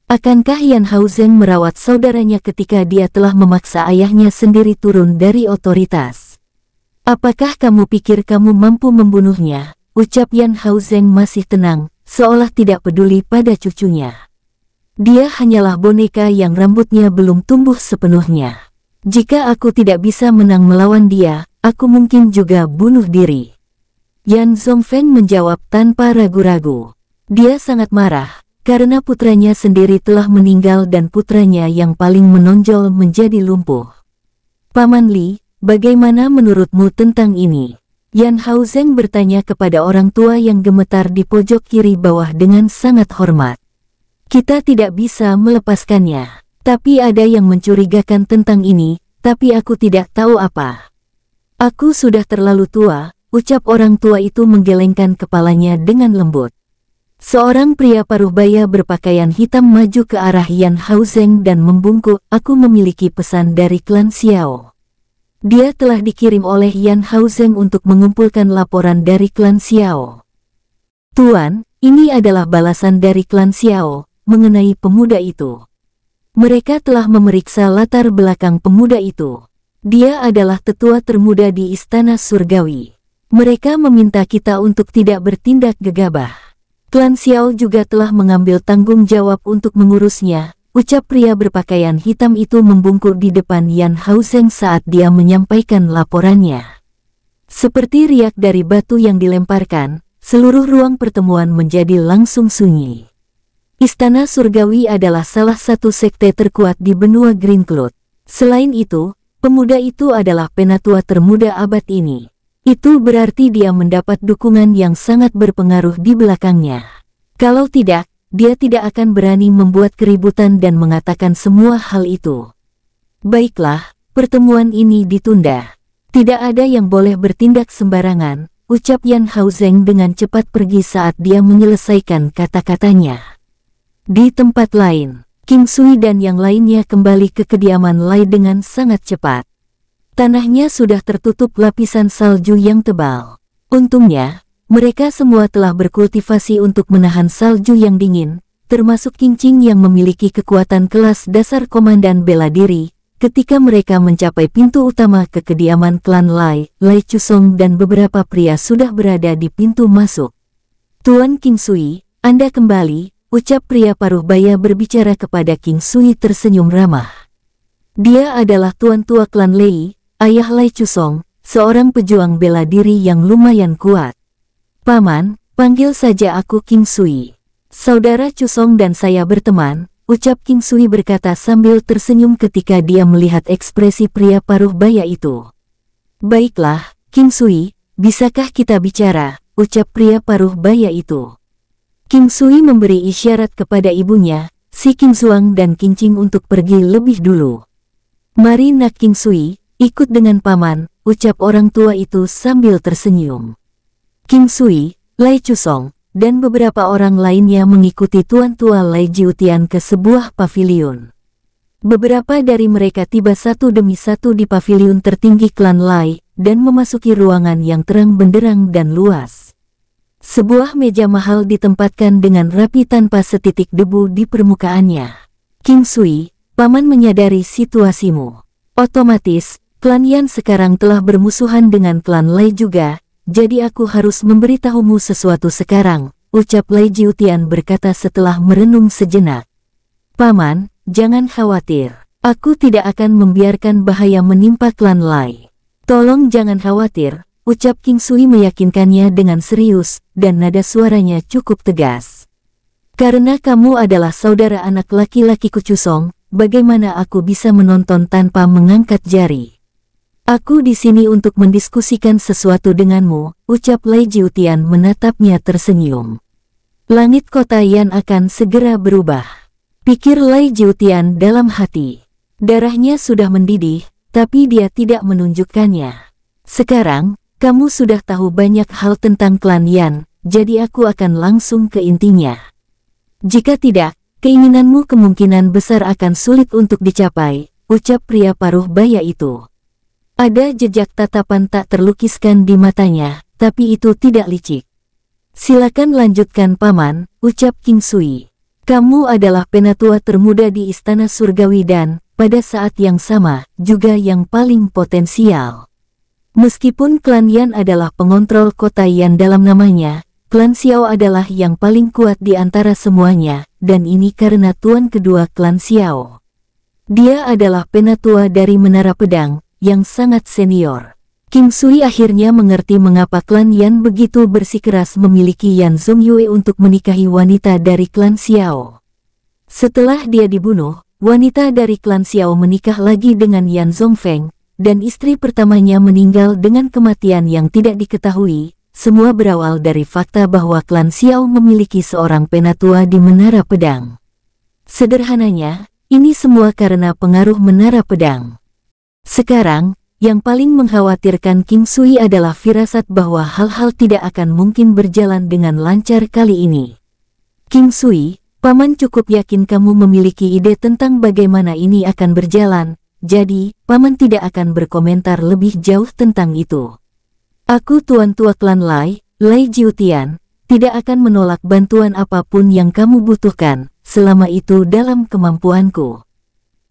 Akankah Yan Haozeng merawat saudaranya ketika dia telah memaksa ayahnya sendiri turun dari otoritas? Apakah kamu pikir kamu mampu membunuhnya? Ucap Yan Haozeng masih tenang, seolah tidak peduli pada cucunya. Dia hanyalah boneka yang rambutnya belum tumbuh sepenuhnya. Jika aku tidak bisa menang melawan dia, aku mungkin juga bunuh diri. Yan Zhongfeng menjawab tanpa ragu-ragu. Dia sangat marah, karena putranya sendiri telah meninggal dan putranya yang paling menonjol menjadi lumpuh. Paman Li, bagaimana menurutmu tentang ini? Yan Haozeng bertanya kepada orang tua yang gemetar di pojok kiri bawah dengan sangat hormat. Kita tidak bisa melepaskannya. Tapi ada yang mencurigakan tentang ini, tapi aku tidak tahu apa. Aku sudah terlalu tua, ucap orang tua itu menggelengkan kepalanya dengan lembut. Seorang pria paruh-baya berpakaian hitam maju ke arah Yan Haozeng dan membungkuk, aku memiliki pesan dari klan Xiao. Dia telah dikirim oleh Yan Haozeng untuk mengumpulkan laporan dari klan Xiao. Tuan, ini adalah balasan dari klan Xiao mengenai pemuda itu. Mereka telah memeriksa latar belakang pemuda itu. Dia adalah tetua termuda di Istana Surgawi. Mereka meminta kita untuk tidak bertindak gegabah. Klan Xiao juga telah mengambil tanggung jawab untuk mengurusnya, ucap pria berpakaian hitam itu membungkuk di depan Yan Haozeng saat dia menyampaikan laporannya. Seperti riak dari batu yang dilemparkan, seluruh ruang pertemuan menjadi langsung sunyi. Istana Surgawi adalah salah satu sekte terkuat di benua Green Cloud. Selain itu, pemuda itu adalah penatua termuda abad ini. Itu berarti dia mendapat dukungan yang sangat berpengaruh di belakangnya. Kalau tidak, dia tidak akan berani membuat keributan dan mengatakan semua hal itu. Baiklah, pertemuan ini ditunda. Tidak ada yang boleh bertindak sembarangan, ucap Yan Haozeng dengan cepat pergi saat dia menyelesaikan kata-katanya. Di tempat lain, King Sui dan yang lainnya kembali ke kediaman Lai dengan sangat cepat. Tanahnya sudah tertutup lapisan salju yang tebal. Untungnya, mereka semua telah berkultivasi untuk menahan salju yang dingin, termasuk King Qing yang memiliki kekuatan kelas dasar komandan bela diri. Ketika mereka mencapai pintu utama ke kediaman klan Lai, Lai Chusong dan beberapa pria sudah berada di pintu masuk. Tuan King Sui, Anda kembali. Ucap pria paruh-baya berbicara kepada King Sui tersenyum ramah. Dia adalah tuan tua klan Lei, ayah Lai Chusong, seorang pejuang bela diri yang lumayan kuat. Paman, panggil saja aku King Sui. Saudara Chusong dan saya berteman, ucap King Sui berkata sambil tersenyum ketika dia melihat ekspresi pria paruh-baya itu. Baiklah, King Sui, bisakah kita bicara, ucap pria paruh-baya itu. King Sui memberi isyarat kepada ibunya, si King Zuang dan King Qing untuk pergi lebih dulu. Mari nak King Sui, ikut dengan paman, ucap orang tua itu sambil tersenyum. King Sui, Lai Chusong, dan beberapa orang lainnya mengikuti tuan tua Lai Jiutian ke sebuah paviliun. Beberapa dari mereka tiba satu demi satu di paviliun tertinggi klan Lai, dan memasuki ruangan yang terang benderang dan luas. Sebuah meja mahal ditempatkan dengan rapi tanpa setitik debu di permukaannya. King Sui, paman menyadari situasimu. Otomatis, Klan Yan sekarang telah bermusuhan dengan klan Lai juga, jadi aku harus memberitahumu sesuatu sekarang, ucap Lai Jiutian berkata setelah merenung sejenak. Paman, jangan khawatir. Aku tidak akan membiarkan bahaya menimpa klan Lai. Tolong jangan khawatir, ucap King Sui meyakinkannya dengan serius, dan nada suaranya cukup tegas. Karena kamu adalah saudara anak laki-laki Kucusong, bagaimana aku bisa menonton tanpa mengangkat jari? Aku di sini untuk mendiskusikan sesuatu denganmu, ucap Lai Jiutian menatapnya tersenyum. Langit kota Yan akan segera berubah, pikir Lai Jiutian dalam hati. Darahnya sudah mendidih, tapi dia tidak menunjukkannya. Sekarang, kamu sudah tahu banyak hal tentang klan Yan, jadi aku akan langsung ke intinya. Jika tidak, keinginanmu kemungkinan besar akan sulit untuk dicapai, ucap pria paruh baya itu. Ada jejak tatapan tak terlukiskan di matanya, tapi itu tidak licik. Silakan lanjutkan paman, ucap King Sui. Kamu adalah penatua termuda di Istana Surgawi dan, pada saat yang sama, juga yang paling potensial. Meskipun klan Yan adalah pengontrol kota Yan dalam namanya, klan Xiao adalah yang paling kuat di antara semuanya, dan ini karena tuan kedua klan Xiao. Dia adalah penatua dari Menara Pedang, yang sangat senior. King Sui akhirnya mengerti mengapa klan Yan begitu bersikeras memiliki Yan Zongyue untuk menikahi wanita dari klan Xiao. Setelah dia dibunuh, wanita dari klan Xiao menikah lagi dengan Yan Zongfeng, dan istri pertamanya meninggal dengan kematian yang tidak diketahui. Semua berawal dari fakta bahwa klan Xiao memiliki seorang penatua di Menara Pedang. Sederhananya, ini semua karena pengaruh Menara Pedang. Sekarang, yang paling mengkhawatirkan King Sui adalah firasat bahwa hal-hal tidak akan mungkin berjalan dengan lancar kali ini. King Sui, paman cukup yakin kamu memiliki ide tentang bagaimana ini akan berjalan, jadi, paman tidak akan berkomentar lebih jauh tentang itu. Aku tuan tua klan Lai, Lai Jiutian, tidak akan menolak bantuan apapun yang kamu butuhkan, selama itu dalam kemampuanku.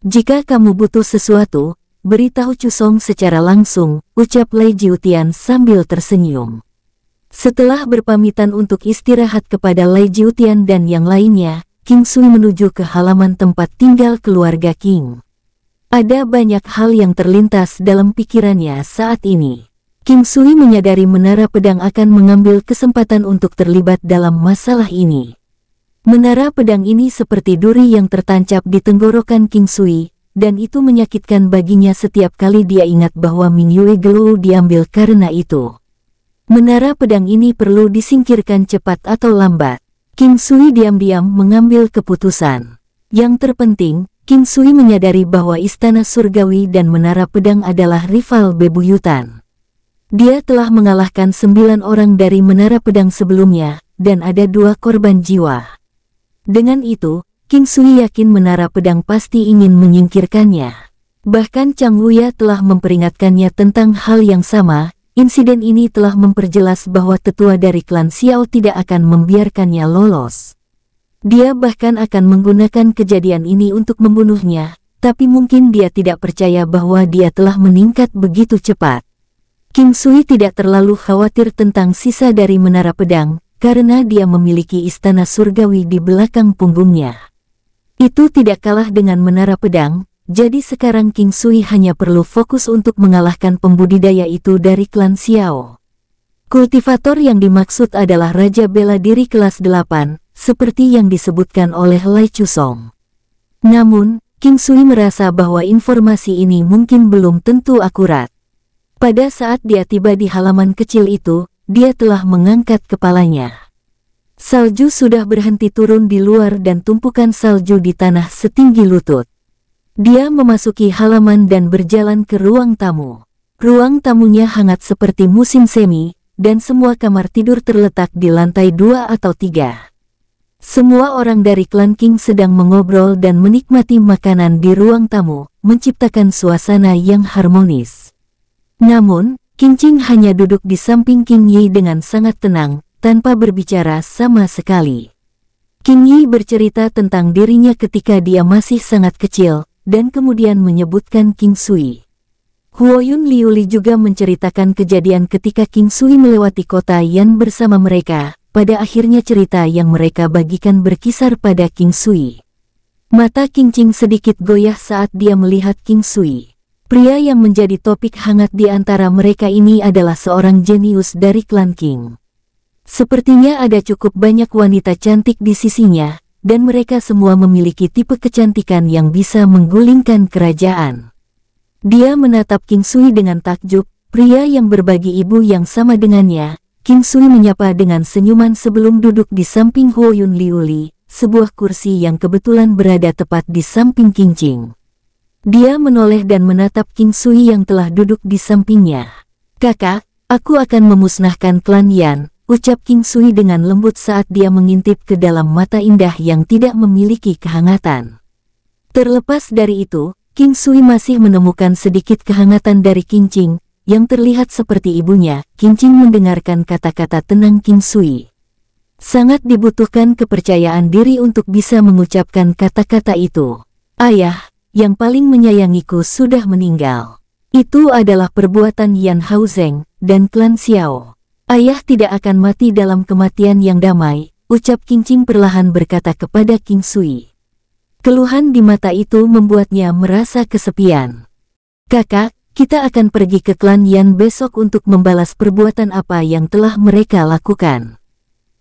Jika kamu butuh sesuatu, beritahu Cusong secara langsung, ucap Lai Jiutian sambil tersenyum. Setelah berpamitan untuk istirahat kepada Lai Jiutian dan yang lainnya, King Sui menuju ke halaman tempat tinggal keluarga King. Ada banyak hal yang terlintas dalam pikirannya saat ini. King Sui menyadari Menara Pedang akan mengambil kesempatan untuk terlibat dalam masalah ini. Menara Pedang ini seperti duri yang tertancap di tenggorokan King Sui, dan itu menyakitkan baginya setiap kali dia ingat bahwa Ming Yue Gelou diambil karena itu. Menara Pedang ini perlu disingkirkan cepat atau lambat. King Sui diam-diam mengambil keputusan. Yang terpenting, King Sui menyadari bahwa Istana Surgawi dan Menara Pedang adalah rival bebuyutan. Dia telah mengalahkan 9 orang dari Menara Pedang sebelumnya, dan ada 2 korban jiwa. Dengan itu, King Sui yakin Menara Pedang pasti ingin menyingkirkannya. Bahkan Chang Wuya telah memperingatkannya tentang hal yang sama. Insiden ini telah memperjelas bahwa tetua dari klan Xiao tidak akan membiarkannya lolos. Dia bahkan akan menggunakan kejadian ini untuk membunuhnya, tapi mungkin dia tidak percaya bahwa dia telah meningkat begitu cepat. King Sui tidak terlalu khawatir tentang sisa dari Menara Pedang, karena dia memiliki Istana Surgawi di belakang punggungnya. Itu tidak kalah dengan Menara Pedang, jadi sekarang King Sui hanya perlu fokus untuk mengalahkan pembudidaya itu dari klan Xiao. Kultivator yang dimaksud adalah Raja Bela Diri kelas 8, seperti yang disebutkan oleh Lai Chusong. Namun, King Sui merasa bahwa informasi ini mungkin belum tentu akurat. Pada saat dia tiba di halaman kecil itu, dia telah mengangkat kepalanya. Salju sudah berhenti turun di luar dan tumpukan salju di tanah setinggi lutut. Dia memasuki halaman dan berjalan ke ruang tamu. Ruang tamunya hangat seperti musim semi, dan semua kamar tidur terletak di lantai 2 atau 3. Semua orang dari klan King sedang mengobrol dan menikmati makanan di ruang tamu, menciptakan suasana yang harmonis. Namun, King Qing hanya duduk di samping King Yi dengan sangat tenang, tanpa berbicara sama sekali. King Yi bercerita tentang dirinya ketika dia masih sangat kecil, dan kemudian menyebutkan King Sui. Huoyun Liuli juga menceritakan kejadian ketika King Sui melewati kota Yan bersama mereka. Pada akhirnya cerita yang mereka bagikan berkisar pada King Sui. Mata King Qing sedikit goyah saat dia melihat King Sui. Pria yang menjadi topik hangat di antara mereka ini adalah seorang jenius dari klan Qing. Sepertinya ada cukup banyak wanita cantik di sisinya, dan mereka semua memiliki tipe kecantikan yang bisa menggulingkan kerajaan. Dia menatap King Sui dengan takjub, pria yang berbagi ibu yang sama dengannya. King Sui menyapa dengan senyuman sebelum duduk di samping Huoyun Liuli, sebuah kursi yang kebetulan berada tepat di samping King Qing. Dia menoleh dan menatap King Sui yang telah duduk di sampingnya. "Kakak, aku akan memusnahkan klan Yan," ucap King Sui dengan lembut saat dia mengintip ke dalam mata indah yang tidak memiliki kehangatan. Terlepas dari itu, King Sui masih menemukan sedikit kehangatan dari King Qing, yang terlihat seperti ibunya. King Qing mendengarkan kata-kata tenang King Sui. Sangat dibutuhkan kepercayaan diri untuk bisa mengucapkan kata-kata itu. "Ayah, yang paling menyayangiku sudah meninggal. Itu adalah perbuatan Yan Haozeng dan klan Xiao. Ayah tidak akan mati dalam kematian yang damai," ucap King Qing perlahan berkata kepada King Sui. Keluhan di mata itu membuatnya merasa kesepian. "Kakak, kita akan pergi ke klan Yan besok untuk membalas perbuatan apa yang telah mereka lakukan."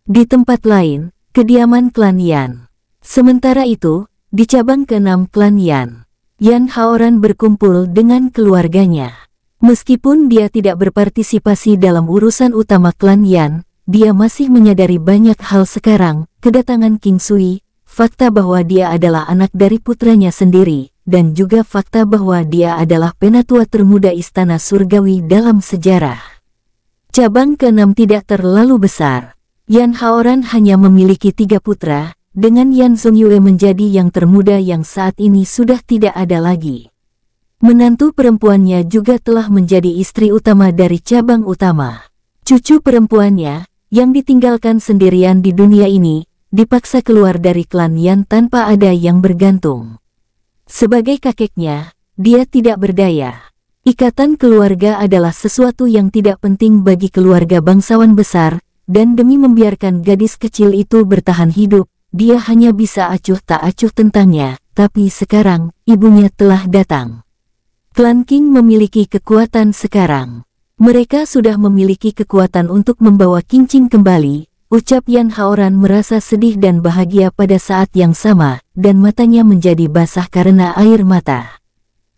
Di tempat lain, kediaman klan Yan. Sementara itu, di cabang ke-6 klan Yan, Yan Haoran berkumpul dengan keluarganya. Meskipun dia tidak berpartisipasi dalam urusan utama klan Yan, dia masih menyadari banyak hal sekarang, kedatangan King Sui, fakta bahwa dia adalah anak dari putranya sendiri, dan juga fakta bahwa dia adalah penatua termuda istana surgawi dalam sejarah. Cabang ke-6 tidak terlalu besar. Yan Haoran hanya memiliki 3 putra, dengan Yan Zongyue menjadi yang termuda yang saat ini sudah tidak ada lagi. Menantu perempuannya juga telah menjadi istri utama dari cabang utama. Cucu perempuannya, yang ditinggalkan sendirian di dunia ini, dipaksa keluar dari klan Yan tanpa ada yang bergantung. Sebagai kakeknya, dia tidak berdaya. Ikatan keluarga adalah sesuatu yang tidak penting bagi keluarga bangsawan besar, dan demi membiarkan gadis kecil itu bertahan hidup, dia hanya bisa acuh tak acuh tentangnya. Tapi sekarang, ibunya telah datang. Klan Qing memiliki kekuatan sekarang. Mereka sudah memiliki kekuatan untuk membawa King Qing kembali. Ucap Yan Haoran merasa sedih dan bahagia pada saat yang sama, dan matanya menjadi basah karena air mata.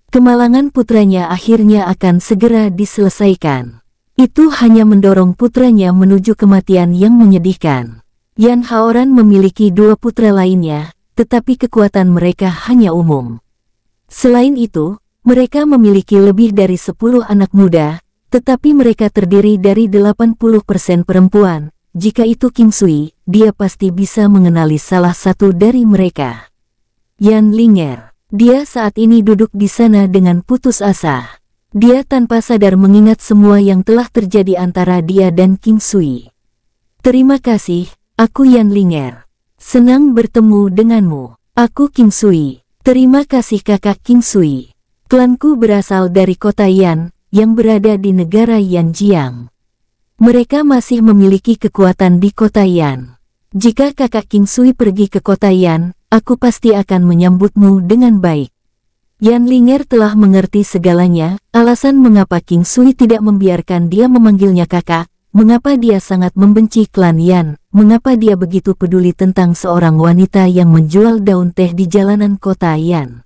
Kemalangan putranya akhirnya akan segera diselesaikan. Itu hanya mendorong putranya menuju kematian yang menyedihkan. Yan Haoran memiliki 2 putra lainnya, tetapi kekuatan mereka hanya umum. Selain itu, mereka memiliki lebih dari 10 anak muda, tetapi mereka terdiri dari 80% perempuan. Jika itu King Sui, dia pasti bisa mengenali salah satu dari mereka. Yan Linger. Dia saat ini duduk di sana dengan putus asa. Dia tanpa sadar mengingat semua yang telah terjadi antara dia dan King Sui. "Terima kasih, aku Yan Linger. Senang bertemu denganmu. Aku King Sui." "Terima kasih kakak King Sui. Klanku berasal dari kota Yan, yang berada di negara Yanjiang. Mereka masih memiliki kekuatan di kota Yan. Jika kakak King Sui pergi ke kota Yan, aku pasti akan menyambutmu dengan baik." Yan Linger telah mengerti segalanya, alasan mengapa King Sui tidak membiarkan dia memanggilnya kakak, mengapa dia sangat membenci klan Yan, mengapa dia begitu peduli tentang seorang wanita yang menjual daun teh di jalanan kota Yan.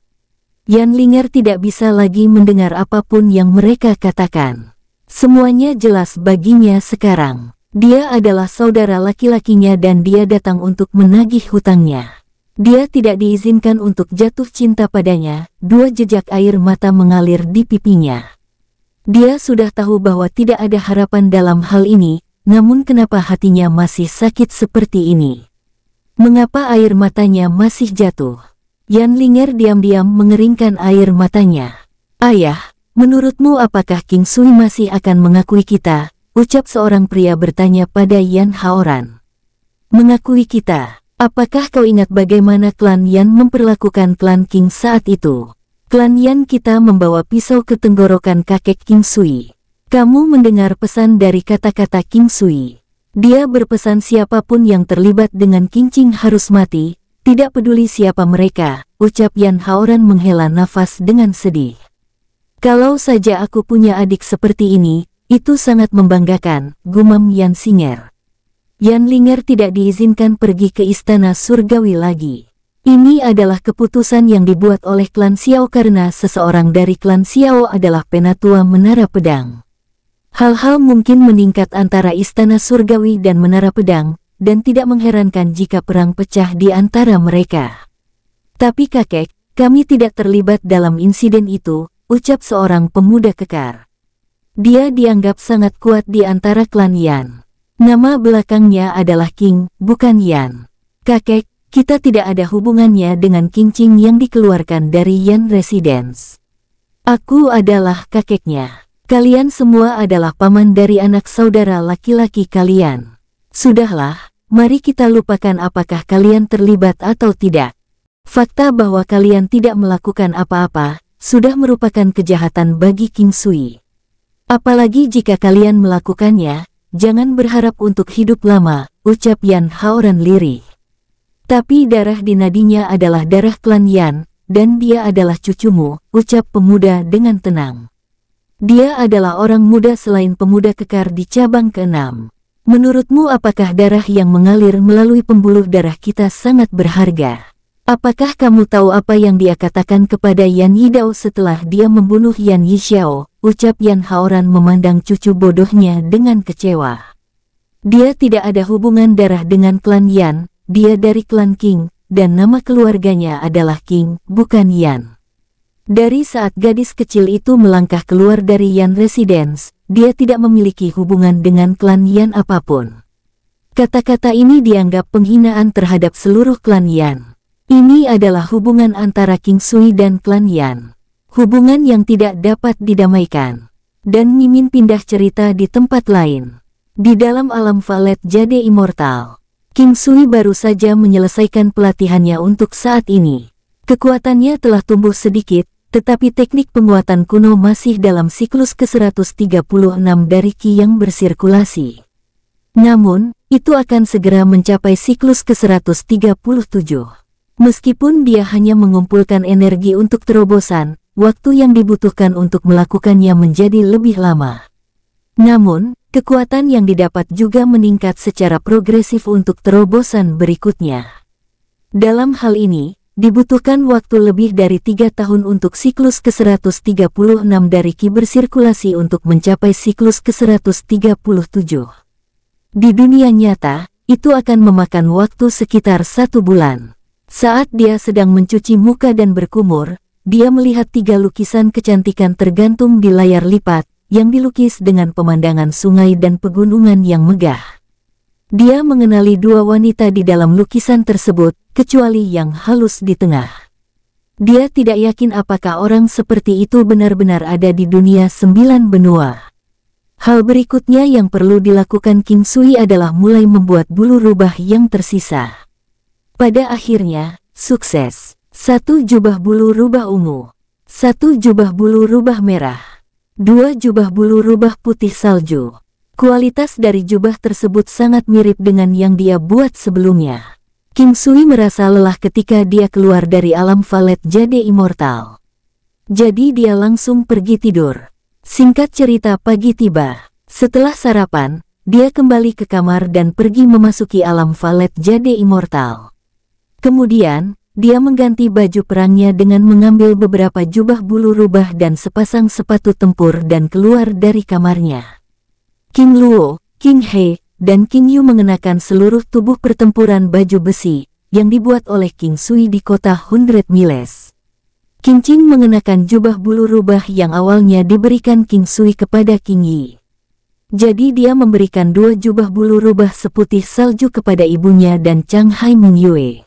Yan Linger tidak bisa lagi mendengar apapun yang mereka katakan. Semuanya jelas baginya sekarang. Dia adalah saudara laki-lakinya dan dia datang untuk menagih hutangnya. Dia tidak diizinkan untuk jatuh cinta padanya. 2 jejak air mata mengalir di pipinya. Dia sudah tahu bahwa tidak ada harapan dalam hal ini, namun kenapa hatinya masih sakit seperti ini? Mengapa air matanya masih jatuh? Yan Linger diam-diam mengeringkan air matanya. "Ayah, menurutmu apakah King Sui masih akan mengakui kita?" ucap seorang pria bertanya pada Yan Haoran. "Mengakui kita? Apakah kau ingat bagaimana klan Yan memperlakukan klan Qing saat itu? Klan Yan kita membawa pisau ke tenggorokan kakek King Sui. Kamu mendengar pesan dari kata-kata King Sui. Dia berpesan siapapun yang terlibat dengan King Ching harus mati, tidak peduli siapa mereka, ucap Yan Haoran menghela nafas dengan sedih. Kalau saja aku punya adik seperti ini, itu sangat membanggakan, gumam Yan Singer. Yan Linger tidak diizinkan pergi ke istana surgawi lagi. Ini adalah keputusan yang dibuat oleh klan Xiao karena seseorang dari klan Xiao adalah penatua Menara Pedang. Hal-hal mungkin meningkat antara istana surgawi dan Menara Pedang, dan tidak mengherankan jika perang pecah di antara mereka. Tapi kakek, kami tidak terlibat dalam insiden itu, ucap seorang pemuda kekar. Dia dianggap sangat kuat di antara klan Yan. Nama belakangnya adalah King, bukan Yan. Kakek, kita tidak ada hubungannya dengan King Ching yang dikeluarkan dari Yan Residence. Aku adalah kakeknya. Kalian semua adalah paman dari anak saudara laki-laki kalian. Sudahlah, mari kita lupakan apakah kalian terlibat atau tidak. Fakta bahwa kalian tidak melakukan apa-apa, sudah merupakan kejahatan bagi King Sui. Apalagi jika kalian melakukannya, jangan berharap untuk hidup lama, ucap Yan Haoran lirih. Tapi darah di nadinya adalah darah klan Yan, dan dia adalah cucumu, ucap pemuda dengan tenang. Dia adalah orang muda selain pemuda kekar di cabang ke-6. Menurutmu apakah darah yang mengalir melalui pembuluh darah kita sangat berharga? Apakah kamu tahu apa yang dia katakan kepada Yan Yidao setelah dia membunuh Yan Yixiao? Ucap Yan Haoran memandang cucu bodohnya dengan kecewa. Dia tidak ada hubungan darah dengan klan Yan, dia dari klan King, dan nama keluarganya adalah King, bukan Yan. Dari saat gadis kecil itu melangkah keluar dari Yan Residence, dia tidak memiliki hubungan dengan klan Yan apapun. Kata-kata ini dianggap penghinaan terhadap seluruh klan Yan. Ini adalah hubungan antara King Sui dan klan Yan. Hubungan yang tidak dapat didamaikan. Dan Mimin pindah cerita di tempat lain. Di dalam alam Valet Jade Immortal, King Sui baru saja menyelesaikan pelatihannya untuk saat ini. Kekuatannya telah tumbuh sedikit, tetapi teknik penguatan kuno masih dalam siklus ke-136 dari Qi yang bersirkulasi. Namun, itu akan segera mencapai siklus ke-137. Meskipun dia hanya mengumpulkan energi untuk terobosan, waktu yang dibutuhkan untuk melakukannya menjadi lebih lama. Namun, kekuatan yang didapat juga meningkat secara progresif untuk terobosan berikutnya. Dalam hal ini, dibutuhkan waktu lebih dari 3 tahun untuk siklus ke-136 dari Qi bersirkulasi untuk mencapai siklus ke-137. Di dunia nyata, itu akan memakan waktu sekitar 1 bulan. Saat dia sedang mencuci muka dan berkumur, dia melihat 3 lukisan kecantikan tergantung di layar lipat, yang dilukis dengan pemandangan sungai dan pegunungan yang megah. Dia mengenali 2 wanita di dalam lukisan tersebut, kecuali yang halus di tengah. Dia tidak yakin apakah orang seperti itu benar-benar ada di dunia 9 benua. Hal berikutnya yang perlu dilakukan King Sui adalah mulai membuat bulu rubah yang tersisa. Pada akhirnya, sukses. 1 jubah bulu rubah ungu. 1 jubah bulu rubah merah. 2 jubah bulu rubah putih salju. Kualitas dari jubah tersebut sangat mirip dengan yang dia buat sebelumnya. King Sui merasa lelah ketika dia keluar dari alam Valet Jade Immortal. Jadi dia langsung pergi tidur. Singkat cerita, pagi tiba. Setelah sarapan, dia kembali ke kamar dan pergi memasuki alam Valet Jade Immortal. Kemudian, dia mengganti baju perangnya dengan mengambil beberapa jubah bulu rubah dan sepasang sepatu tempur dan keluar dari kamarnya. King Luo, King He, dan King Yu mengenakan seluruh tubuh pertempuran baju besi, yang dibuat oleh King Sui di kota 100 Miles. King Ching mengenakan jubah bulu rubah yang awalnya diberikan King Sui kepada King Yi. Jadi dia memberikan 2 jubah bulu rubah seputih salju kepada ibunya dan Chang Hai Ming Yue.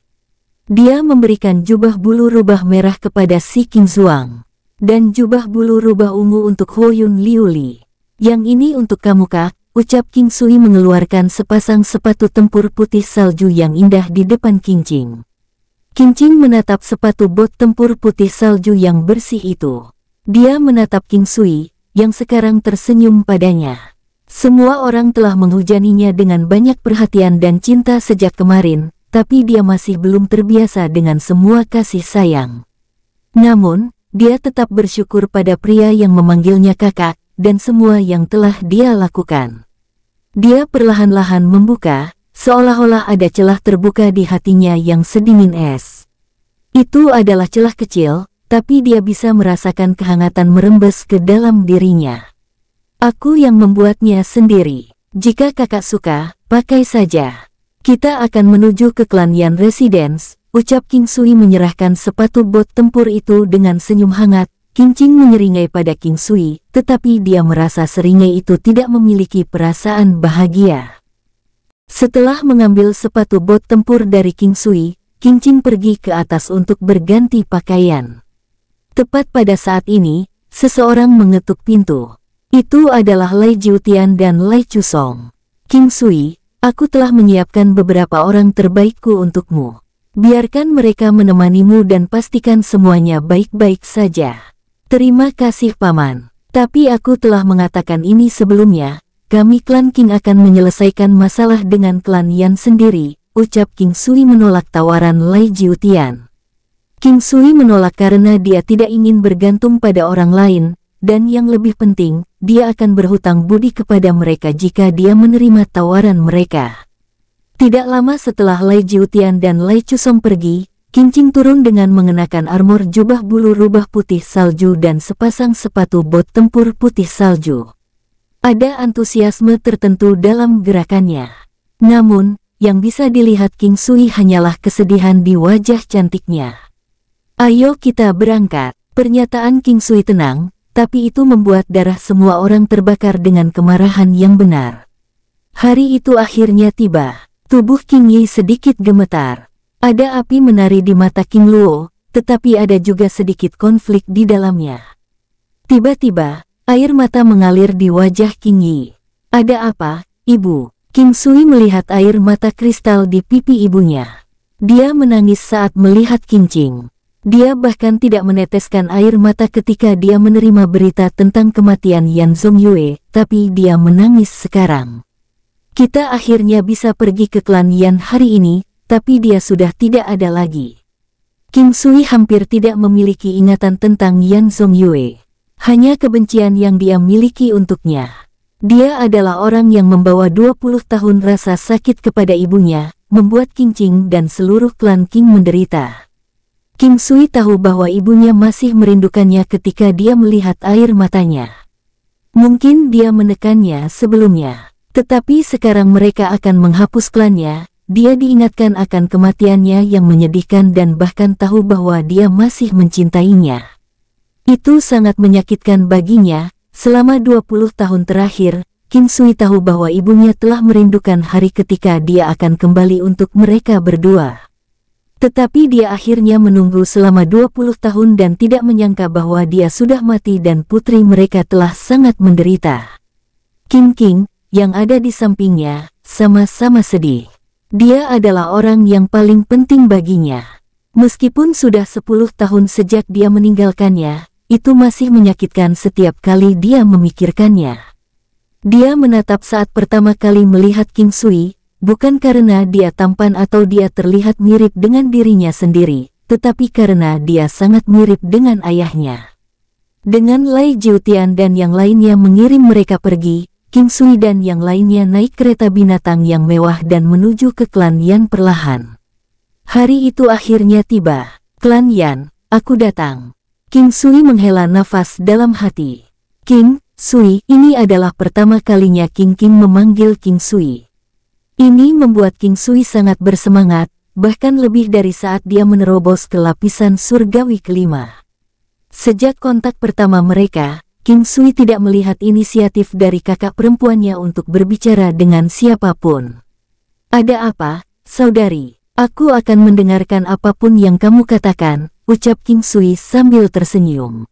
Dia memberikan jubah bulu rubah merah kepada si King Zuang, dan jubah bulu rubah ungu untuk Huoyun Liuli. Yang ini untuk kamu kak, ucap King Sui mengeluarkan sepasang sepatu tempur putih salju yang indah di depan King Ching. Qing Qing menatap sepatu bot tempur putih salju yang bersih itu. Dia menatap King Sui, yang sekarang tersenyum padanya. Semua orang telah menghujaninya dengan banyak perhatian dan cinta sejak kemarin, tapi dia masih belum terbiasa dengan semua kasih sayang. Namun, dia tetap bersyukur pada pria yang memanggilnya kakak, dan semua yang telah dia lakukan. Dia perlahan-lahan membuka, seolah-olah ada celah terbuka di hatinya yang sedingin es. Itu adalah celah kecil, tapi dia bisa merasakan kehangatan merembes ke dalam dirinya. Aku yang membuatnya sendiri. Jika kakak suka, pakai saja. Kita akan menuju ke klan Yan Residence, ucap King Sui menyerahkan sepatu bot tempur itu dengan senyum hangat. Qing Qing menyeringai pada King Sui, tetapi dia merasa seringai itu tidak memiliki perasaan bahagia. Setelah mengambil sepatu bot tempur dari King Sui, Qing Qing pergi ke atas untuk berganti pakaian. Tepat pada saat ini, seseorang mengetuk pintu. Itu adalah Lai Jiutian dan Lai Chusong. King Sui, aku telah menyiapkan beberapa orang terbaikku untukmu. Biarkan mereka menemanimu dan pastikan semuanya baik-baik saja. Terima kasih paman. Tapi aku telah mengatakan ini sebelumnya, kami klan Qing akan menyelesaikan masalah dengan klan Yan sendiri, ucap King Sui menolak tawaran Lai Jiutian. King Sui menolak karena dia tidak ingin bergantung pada orang lain, dan yang lebih penting, dia akan berhutang budi kepada mereka jika dia menerima tawaran mereka. Tidak lama setelah Lai Jiutian dan Lai Chusong pergi, Qing Qing turun dengan mengenakan armor jubah bulu rubah putih salju dan sepasang sepatu bot tempur putih salju. Ada antusiasme tertentu dalam gerakannya. Namun, yang bisa dilihat King Sui hanyalah kesedihan di wajah cantiknya. Ayo kita berangkat. Pernyataan King Sui tenang, tapi itu membuat darah semua orang terbakar dengan kemarahan yang benar. Hari itu akhirnya tiba. Tubuh King Yi sedikit gemetar. Ada api menari di mata King Luo, tetapi ada juga sedikit konflik di dalamnya. Tiba-tiba, air mata mengalir di wajah King Yi. Ada apa, ibu? King Sui melihat air mata kristal di pipi ibunya. Dia menangis saat melihat Qing Qing. Dia bahkan tidak meneteskan air mata ketika dia menerima berita tentang kematian Yan Zongyue, tapi dia menangis sekarang. Kita akhirnya bisa pergi ke klan Yan hari ini, tapi dia sudah tidak ada lagi. King Sui hampir tidak memiliki ingatan tentang Yan Zongyue. Hanya kebencian yang dia miliki untuknya. Dia adalah orang yang membawa 20 tahun rasa sakit kepada ibunya, membuat Qing Qing dan seluruh klan Qing menderita. King Sui tahu bahwa ibunya masih merindukannya ketika dia melihat air matanya. Mungkin dia menekannya sebelumnya. Tetapi sekarang mereka akan menghapus klannya, dia diingatkan akan kematiannya yang menyedihkan dan bahkan tahu bahwa dia masih mencintainya. Itu sangat menyakitkan baginya. Selama 20 tahun terakhir, King Sui tahu bahwa ibunya telah merindukan hari ketika dia akan kembali untuk mereka berdua. Tetapi dia akhirnya menunggu selama 20 tahun dan tidak menyangka bahwa dia sudah mati dan putri mereka telah sangat menderita. Qing Qing, yang ada di sampingnya, sama-sama sedih. Dia adalah orang yang paling penting baginya. Meskipun sudah 10 tahun sejak dia meninggalkannya, itu masih menyakitkan setiap kali dia memikirkannya. Dia menatap saat pertama kali melihat King Sui, bukan karena dia tampan atau dia terlihat mirip dengan dirinya sendiri, tetapi karena dia sangat mirip dengan ayahnya. Dengan Lai Jiutian dan yang lainnya mengirim mereka pergi, King Sui dan yang lainnya naik kereta binatang yang mewah dan menuju ke klan Yan perlahan. Hari itu akhirnya tiba. Klan Yan, aku datang. King Sui menghela nafas dalam hati. King Sui, ini adalah pertama kalinya Qing Qing memanggil King Sui. Ini membuat King Sui sangat bersemangat, bahkan lebih dari saat dia menerobos ke lapisan surgawi kelima. Sejak kontak pertama mereka, King Sui tidak melihat inisiatif dari kakak perempuannya untuk berbicara dengan siapapun. Ada apa, saudari? Aku akan mendengarkan apapun yang kamu katakan, ucap King Sui sambil tersenyum.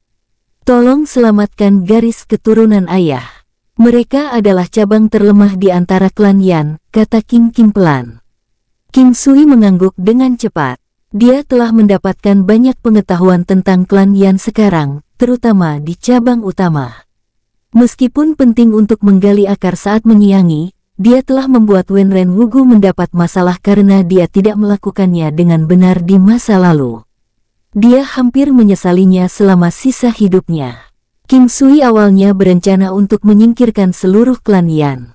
Tolong selamatkan garis keturunan ayah. Mereka adalah cabang terlemah di antara klan Yan, kata Qing Qing pelan. King Sui mengangguk dengan cepat. Dia telah mendapatkan banyak pengetahuan tentang klan Yan sekarang, terutama di cabang utama. Meskipun penting untuk menggali akar saat menyiangi, dia telah membuat Wenren Wugu mendapat masalah karena dia tidak melakukannya dengan benar di masa lalu. Dia hampir menyesalinya selama sisa hidupnya. King Sui awalnya berencana untuk menyingkirkan seluruh klan Yan.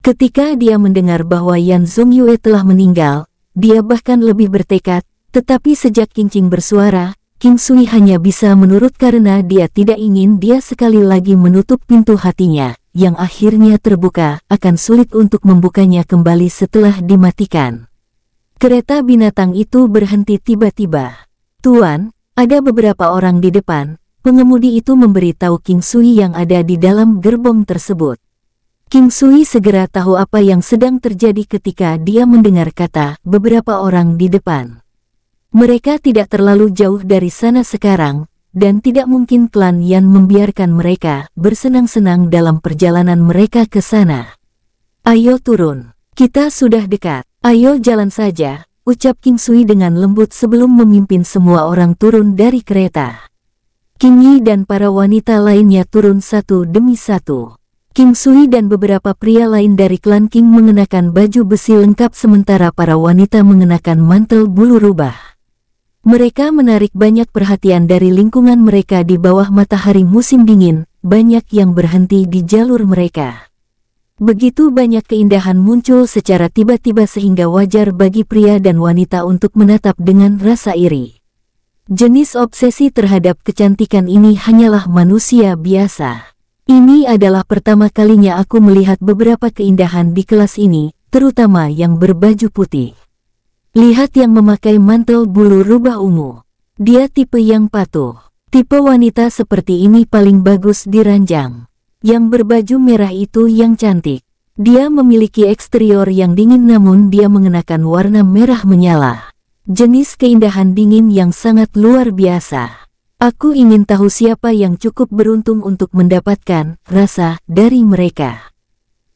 Ketika dia mendengar bahwa Yan Zongyue telah meninggal, dia bahkan lebih bertekad. Tetapi sejak Qing Qing bersuara, King Sui hanya bisa menurut karena dia tidak ingin dia sekali lagi menutup pintu hatinya, yang akhirnya terbuka, akan sulit untuk membukanya kembali setelah dimatikan. Kereta binatang itu berhenti tiba-tiba. "Tuan, ada beberapa orang di depan." Pengemudi itu memberitahu King Sui yang ada di dalam gerbong tersebut. King Sui segera tahu apa yang sedang terjadi ketika dia mendengar kata beberapa orang di depan. Mereka tidak terlalu jauh dari sana sekarang, dan tidak mungkin klan Yan membiarkan mereka bersenang-senang dalam perjalanan mereka ke sana. "Ayo turun, kita sudah dekat, ayo jalan saja," ucap King Sui dengan lembut sebelum memimpin semua orang turun dari kereta. King Yi dan para wanita lainnya turun satu demi satu. King Sui dan beberapa pria lain dari klan Qing mengenakan baju besi lengkap sementara para wanita mengenakan mantel bulu rubah. Mereka menarik banyak perhatian dari lingkungan mereka di bawah matahari musim dingin, banyak yang berhenti di jalur mereka. Begitu banyak keindahan muncul secara tiba-tiba sehingga wajar bagi pria dan wanita untuk menatap dengan rasa iri. Jenis obsesi terhadap kecantikan ini hanyalah manusia biasa. Ini adalah pertama kalinya aku melihat beberapa keindahan di kelas ini, terutama yang berbaju putih. Lihat yang memakai mantel bulu rubah ungu. Dia tipe yang patuh. Tipe wanita seperti ini paling bagus diranjang. Yang berbaju merah itu yang cantik. Dia memiliki eksterior yang dingin namun dia mengenakan warna merah menyala. Jenis keindahan dingin yang sangat luar biasa. Aku ingin tahu siapa yang cukup beruntung untuk mendapatkan rasa dari mereka.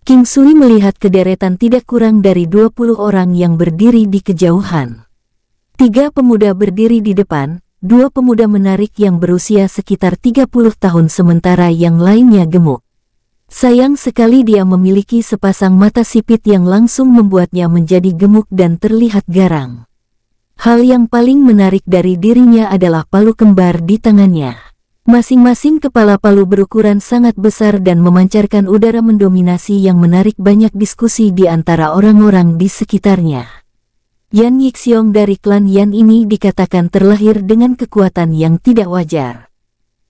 King Sui melihat kederetan tidak kurang dari 20 orang yang berdiri di kejauhan. 3 pemuda berdiri di depan, 2 pemuda menarik yang berusia sekitar 30 tahun sementara yang lainnya gemuk. Sayang sekali dia memiliki sepasang mata sipit yang langsung membuatnya menjadi gemuk dan terlihat garang. Hal yang paling menarik dari dirinya adalah palu kembar di tangannya. Masing-masing kepala palu berukuran sangat besar dan memancarkan udara mendominasi yang menarik banyak diskusi di antara orang-orang di sekitarnya. Yan Yixiong dari klan Yan ini dikatakan terlahir dengan kekuatan yang tidak wajar.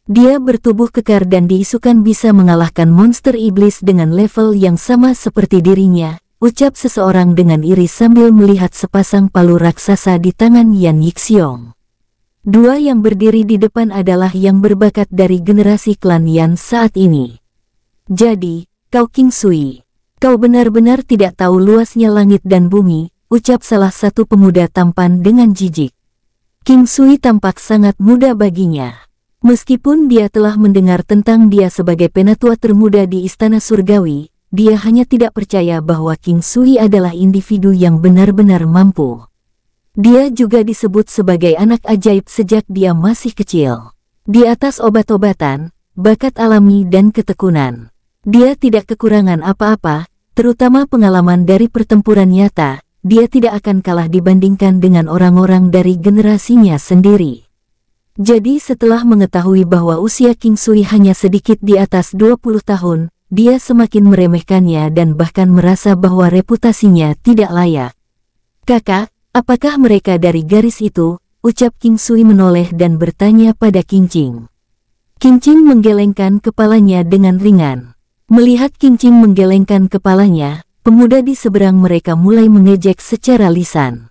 Dia bertubuh kekar dan diisukan bisa mengalahkan monster iblis dengan level yang sama seperti dirinya, ucap seseorang dengan iri sambil melihat sepasang palu raksasa di tangan Yan Yixiong. 2 yang berdiri di depan adalah yang berbakat dari generasi klan Yan saat ini. "Jadi, kau King Sui. Kau benar-benar tidak tahu luasnya langit dan bumi," ucap salah satu pemuda tampan dengan jijik. King Sui tampak sangat muda baginya. Meskipun dia telah mendengar tentang dia sebagai penatua termuda di Istana Surgawi, dia hanya tidak percaya bahwa King Sui adalah individu yang benar-benar mampu. Dia juga disebut sebagai anak ajaib sejak dia masih kecil. Di atas obat-obatan, bakat alami dan ketekunan, dia tidak kekurangan apa-apa, terutama pengalaman dari pertempuran nyata. Dia tidak akan kalah dibandingkan dengan orang-orang dari generasinya sendiri. Jadi setelah mengetahui bahwa usia King Sui hanya sedikit di atas 20 tahun, dia semakin meremehkannya dan bahkan merasa bahwa reputasinya tidak layak. "Kakak, apakah mereka dari garis itu?" ucap King Sui menoleh dan bertanya pada Qing Qing. Qing Qing menggelengkan kepalanya dengan ringan. Melihat Qing Qing menggelengkan kepalanya, pemuda di seberang mereka mulai mengejek secara lisan.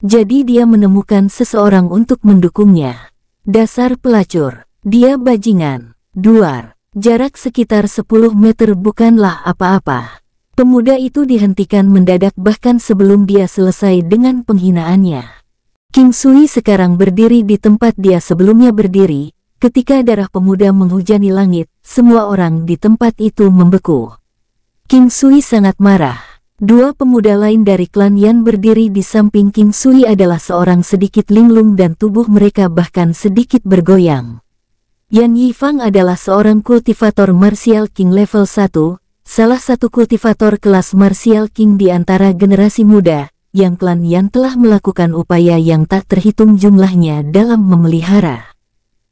Jadi dia menemukan seseorang untuk mendukungnya. "Dasar pelacur, dia bajingan, duar, jarak sekitar 10 meter bukanlah apa-apa." Pemuda itu dihentikan mendadak bahkan sebelum dia selesai dengan penghinaannya. King Sui sekarang berdiri di tempat dia sebelumnya berdiri. Ketika darah pemuda menghujani langit, semua orang di tempat itu membeku. King Sui sangat marah. Dua pemuda lain dari klan Yan berdiri di samping King Sui adalah seorang sedikit linglung dan tubuh mereka bahkan sedikit bergoyang. Yan Yifang adalah seorang kultivator Martial King level 1, salah satu kultivator kelas Martial King di antara generasi muda, yang klan Yan telah melakukan upaya yang tak terhitung jumlahnya dalam memelihara.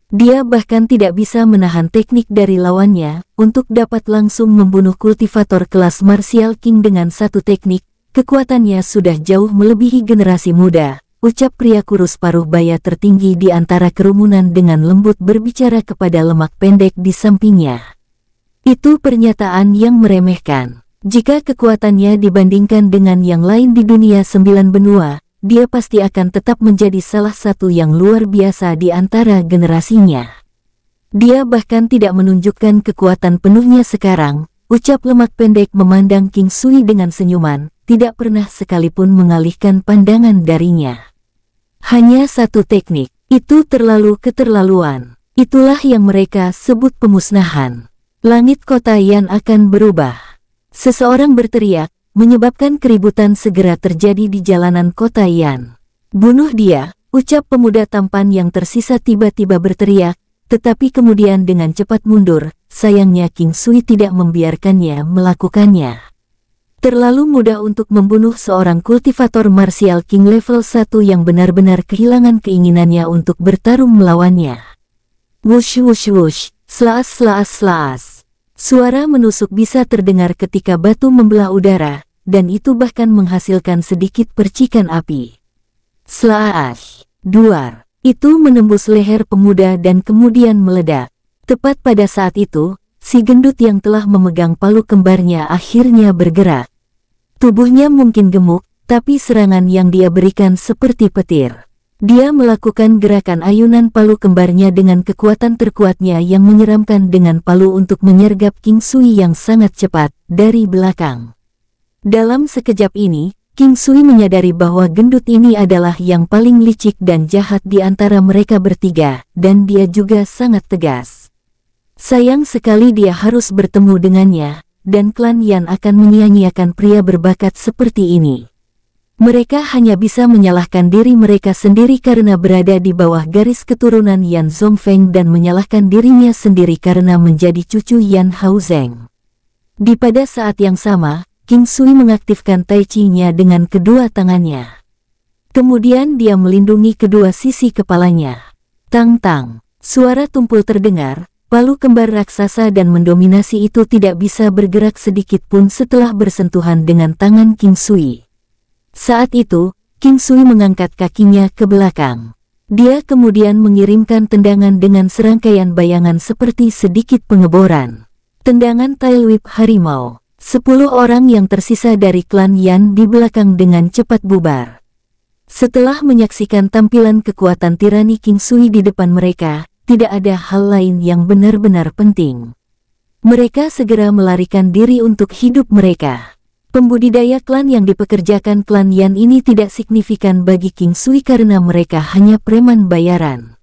Dia bahkan tidak bisa menahan teknik dari lawannya untuk dapat langsung membunuh kultivator kelas Martial King dengan satu teknik. Kekuatannya sudah jauh melebihi generasi muda, ucap pria kurus paruh baya tertinggi di antara kerumunan dengan lembut berbicara kepada lemak pendek di sampingnya. Itu pernyataan yang meremehkan. Jika kekuatannya dibandingkan dengan yang lain di dunia 9 benua, dia pasti akan tetap menjadi salah satu yang luar biasa di antara generasinya. Dia bahkan tidak menunjukkan kekuatan penuhnya sekarang, ucap lemak pendek memandang King Sui dengan senyuman, tidak pernah sekalipun mengalihkan pandangan darinya. Hanya satu teknik, itu terlalu keterlaluan. Itulah yang mereka sebut pemusnahan. Langit kota Yan akan berubah. Seseorang berteriak, menyebabkan keributan segera terjadi di jalanan kota Yan. Bunuh dia, ucap pemuda tampan yang tersisa tiba-tiba berteriak, tetapi kemudian dengan cepat mundur. Sayangnya King Sui tidak membiarkannya melakukannya. Terlalu mudah untuk membunuh seorang kultivator Martial King level 1 yang benar-benar kehilangan keinginannya untuk bertarung melawannya. Wush wush wush, slaas slaas slaas. Suara menusuk bisa terdengar ketika batu membelah udara, dan itu bahkan menghasilkan sedikit percikan api. Slaash, duar, itu menembus leher pemuda dan kemudian meledak. Tepat pada saat itu, si gendut yang telah memegang palu kembarnya akhirnya bergerak. Tubuhnya mungkin gemuk, tapi serangan yang dia berikan seperti petir. Dia melakukan gerakan ayunan palu kembarnya dengan kekuatan terkuatnya yang menyeramkan dengan palu untuk menyergap King Sui yang sangat cepat dari belakang. Dalam sekejap ini, King Sui menyadari bahwa gendut ini adalah yang paling licik dan jahat di antara mereka bertiga, dan dia juga sangat tegas. Sayang sekali dia harus bertemu dengannya, dan klan Yan akan menyia-nyiakan pria berbakat seperti ini. Mereka hanya bisa menyalahkan diri mereka sendiri karena berada di bawah garis keturunan Yan Zhongfeng dan menyalahkan dirinya sendiri karena menjadi cucu Yan Haozeng. Di pada saat yang sama, King Sui mengaktifkan Tai Chi-nya dengan kedua tangannya. Kemudian dia melindungi kedua sisi kepalanya. Tang-tang, suara tumpul terdengar, palu kembar raksasa dan mendominasi itu tidak bisa bergerak sedikit pun setelah bersentuhan dengan tangan King Sui. Saat itu, King Sui mengangkat kakinya ke belakang. Dia kemudian mengirimkan tendangan dengan serangkaian bayangan seperti sedikit pengeboran. Tendangan Tail Whip Harimau. 10 orang yang tersisa dari klan Yan di belakang dengan cepat bubar. Setelah menyaksikan tampilan kekuatan tirani King Sui di depan mereka, tidak ada hal lain yang benar-benar penting. Mereka segera melarikan diri untuk hidup mereka. Pembudidaya klan yang dipekerjakan klan Yan ini tidak signifikan bagi King Sui karena mereka hanya preman bayaran.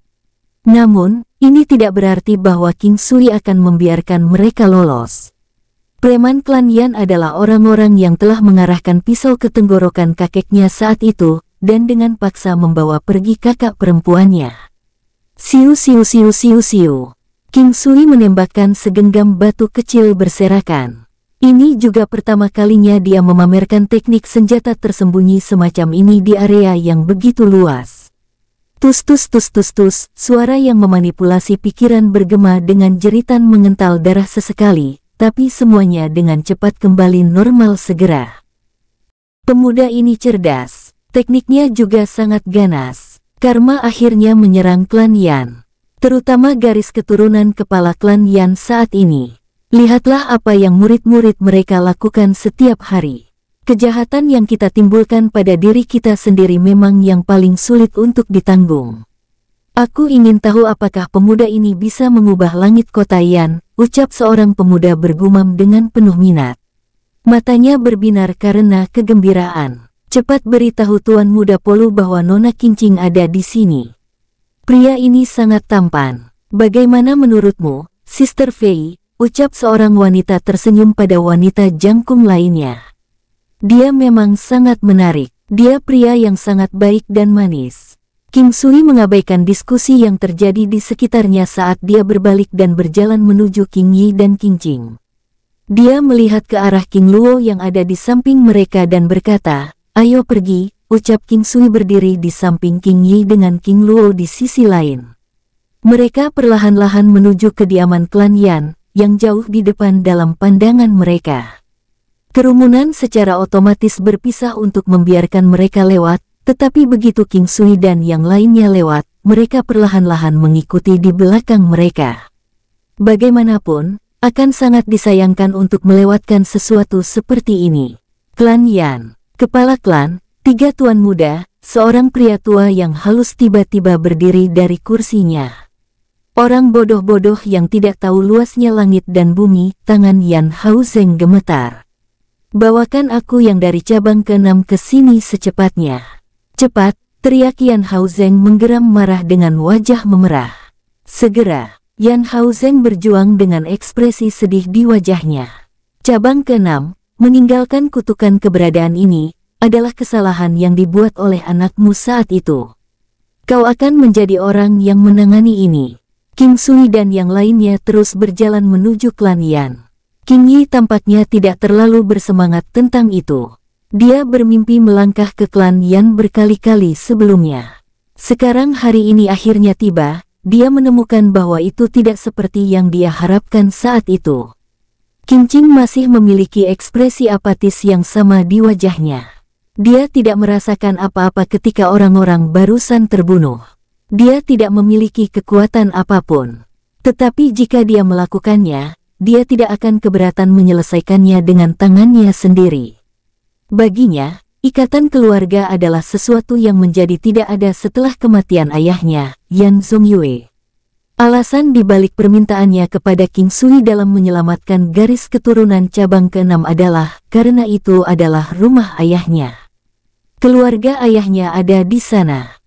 Namun, ini tidak berarti bahwa King Sui akan membiarkan mereka lolos. Preman klan Yan adalah orang-orang yang telah mengarahkan pisau ke tenggorokan kakeknya saat itu, dan dengan paksa membawa pergi kakak perempuannya. Siu siu siu siu siu. King Sui menembakkan segenggam batu kecil berserakan. Ini juga pertama kalinya dia memamerkan teknik senjata tersembunyi semacam ini di area yang begitu luas. Tus tus tus tus tus, suara yang memanipulasi pikiran bergema dengan jeritan mengental darah sesekali, tapi semuanya dengan cepat kembali normal segera. Pemuda ini cerdas, tekniknya juga sangat ganas. Karma akhirnya menyerang klan Yan, terutama garis keturunan kepala klan Yan saat ini. Lihatlah apa yang murid-murid mereka lakukan setiap hari. Kejahatan yang kita timbulkan pada diri kita sendiri memang yang paling sulit untuk ditanggung. Aku ingin tahu apakah pemuda ini bisa mengubah langit kota Yan, ucap seorang pemuda bergumam dengan penuh minat. Matanya berbinar karena kegembiraan. Cepat beritahu Tuan Muda Polu bahwa Nona Kincing ada di sini. Pria ini sangat tampan. Bagaimana menurutmu, Sister Fei? Ucap seorang wanita tersenyum pada wanita jangkung lainnya. Dia memang sangat menarik. Dia pria yang sangat baik dan manis. King Sui mengabaikan diskusi yang terjadi di sekitarnya saat dia berbalik dan berjalan menuju King Yi dan King Qing. Dia melihat ke arah King Luo yang ada di samping mereka dan berkata, "Ayo pergi," ucap King Sui berdiri di samping King Yi dengan King Luo di sisi lain. Mereka perlahan-lahan menuju kediaman klan Yan, yang jauh di depan dalam pandangan mereka. Kerumunan secara otomatis berpisah untuk membiarkan mereka lewat, tetapi begitu King Sui dan yang lainnya lewat, mereka perlahan-lahan mengikuti di belakang mereka. Bagaimanapun, akan sangat disayangkan untuk melewatkan sesuatu seperti ini. Klan Yan. Kepala klan, 3 tuan muda, seorang pria tua yang halus tiba-tiba berdiri dari kursinya. Orang bodoh-bodoh yang tidak tahu luasnya langit dan bumi, tangan Yan Haozeng gemetar. "Bawakan aku yang dari cabang ke-6 ke sini secepatnya." "Cepat," teriak Yan Haozeng menggeram marah dengan wajah memerah. "Segera." Yan Haozeng berjuang dengan ekspresi sedih di wajahnya. Cabang ke-6, meninggalkan kutukan keberadaan ini, adalah kesalahan yang dibuat oleh anakmu saat itu. Kau akan menjadi orang yang menangani ini. King Sui dan yang lainnya terus berjalan menuju klan Yan. King Yi tampaknya tidak terlalu bersemangat tentang itu. Dia bermimpi melangkah ke klan Yan berkali-kali sebelumnya. Sekarang hari ini akhirnya tiba. Dia menemukan bahwa itu tidak seperti yang dia harapkan saat itu. King Qing masih memiliki ekspresi apatis yang sama di wajahnya. Dia tidak merasakan apa-apa ketika orang-orang barusan terbunuh. Dia tidak memiliki kekuatan apapun. Tetapi jika dia melakukannya, dia tidak akan keberatan menyelesaikannya dengan tangannya sendiri. Baginya, ikatan keluarga adalah sesuatu yang menjadi tidak ada setelah kematian ayahnya, Yan Zongyue. Alasan dibalik permintaannya kepada King Sui dalam menyelamatkan garis keturunan cabang ke-6 adalah karena itu adalah rumah ayahnya. Keluarga ayahnya ada di sana.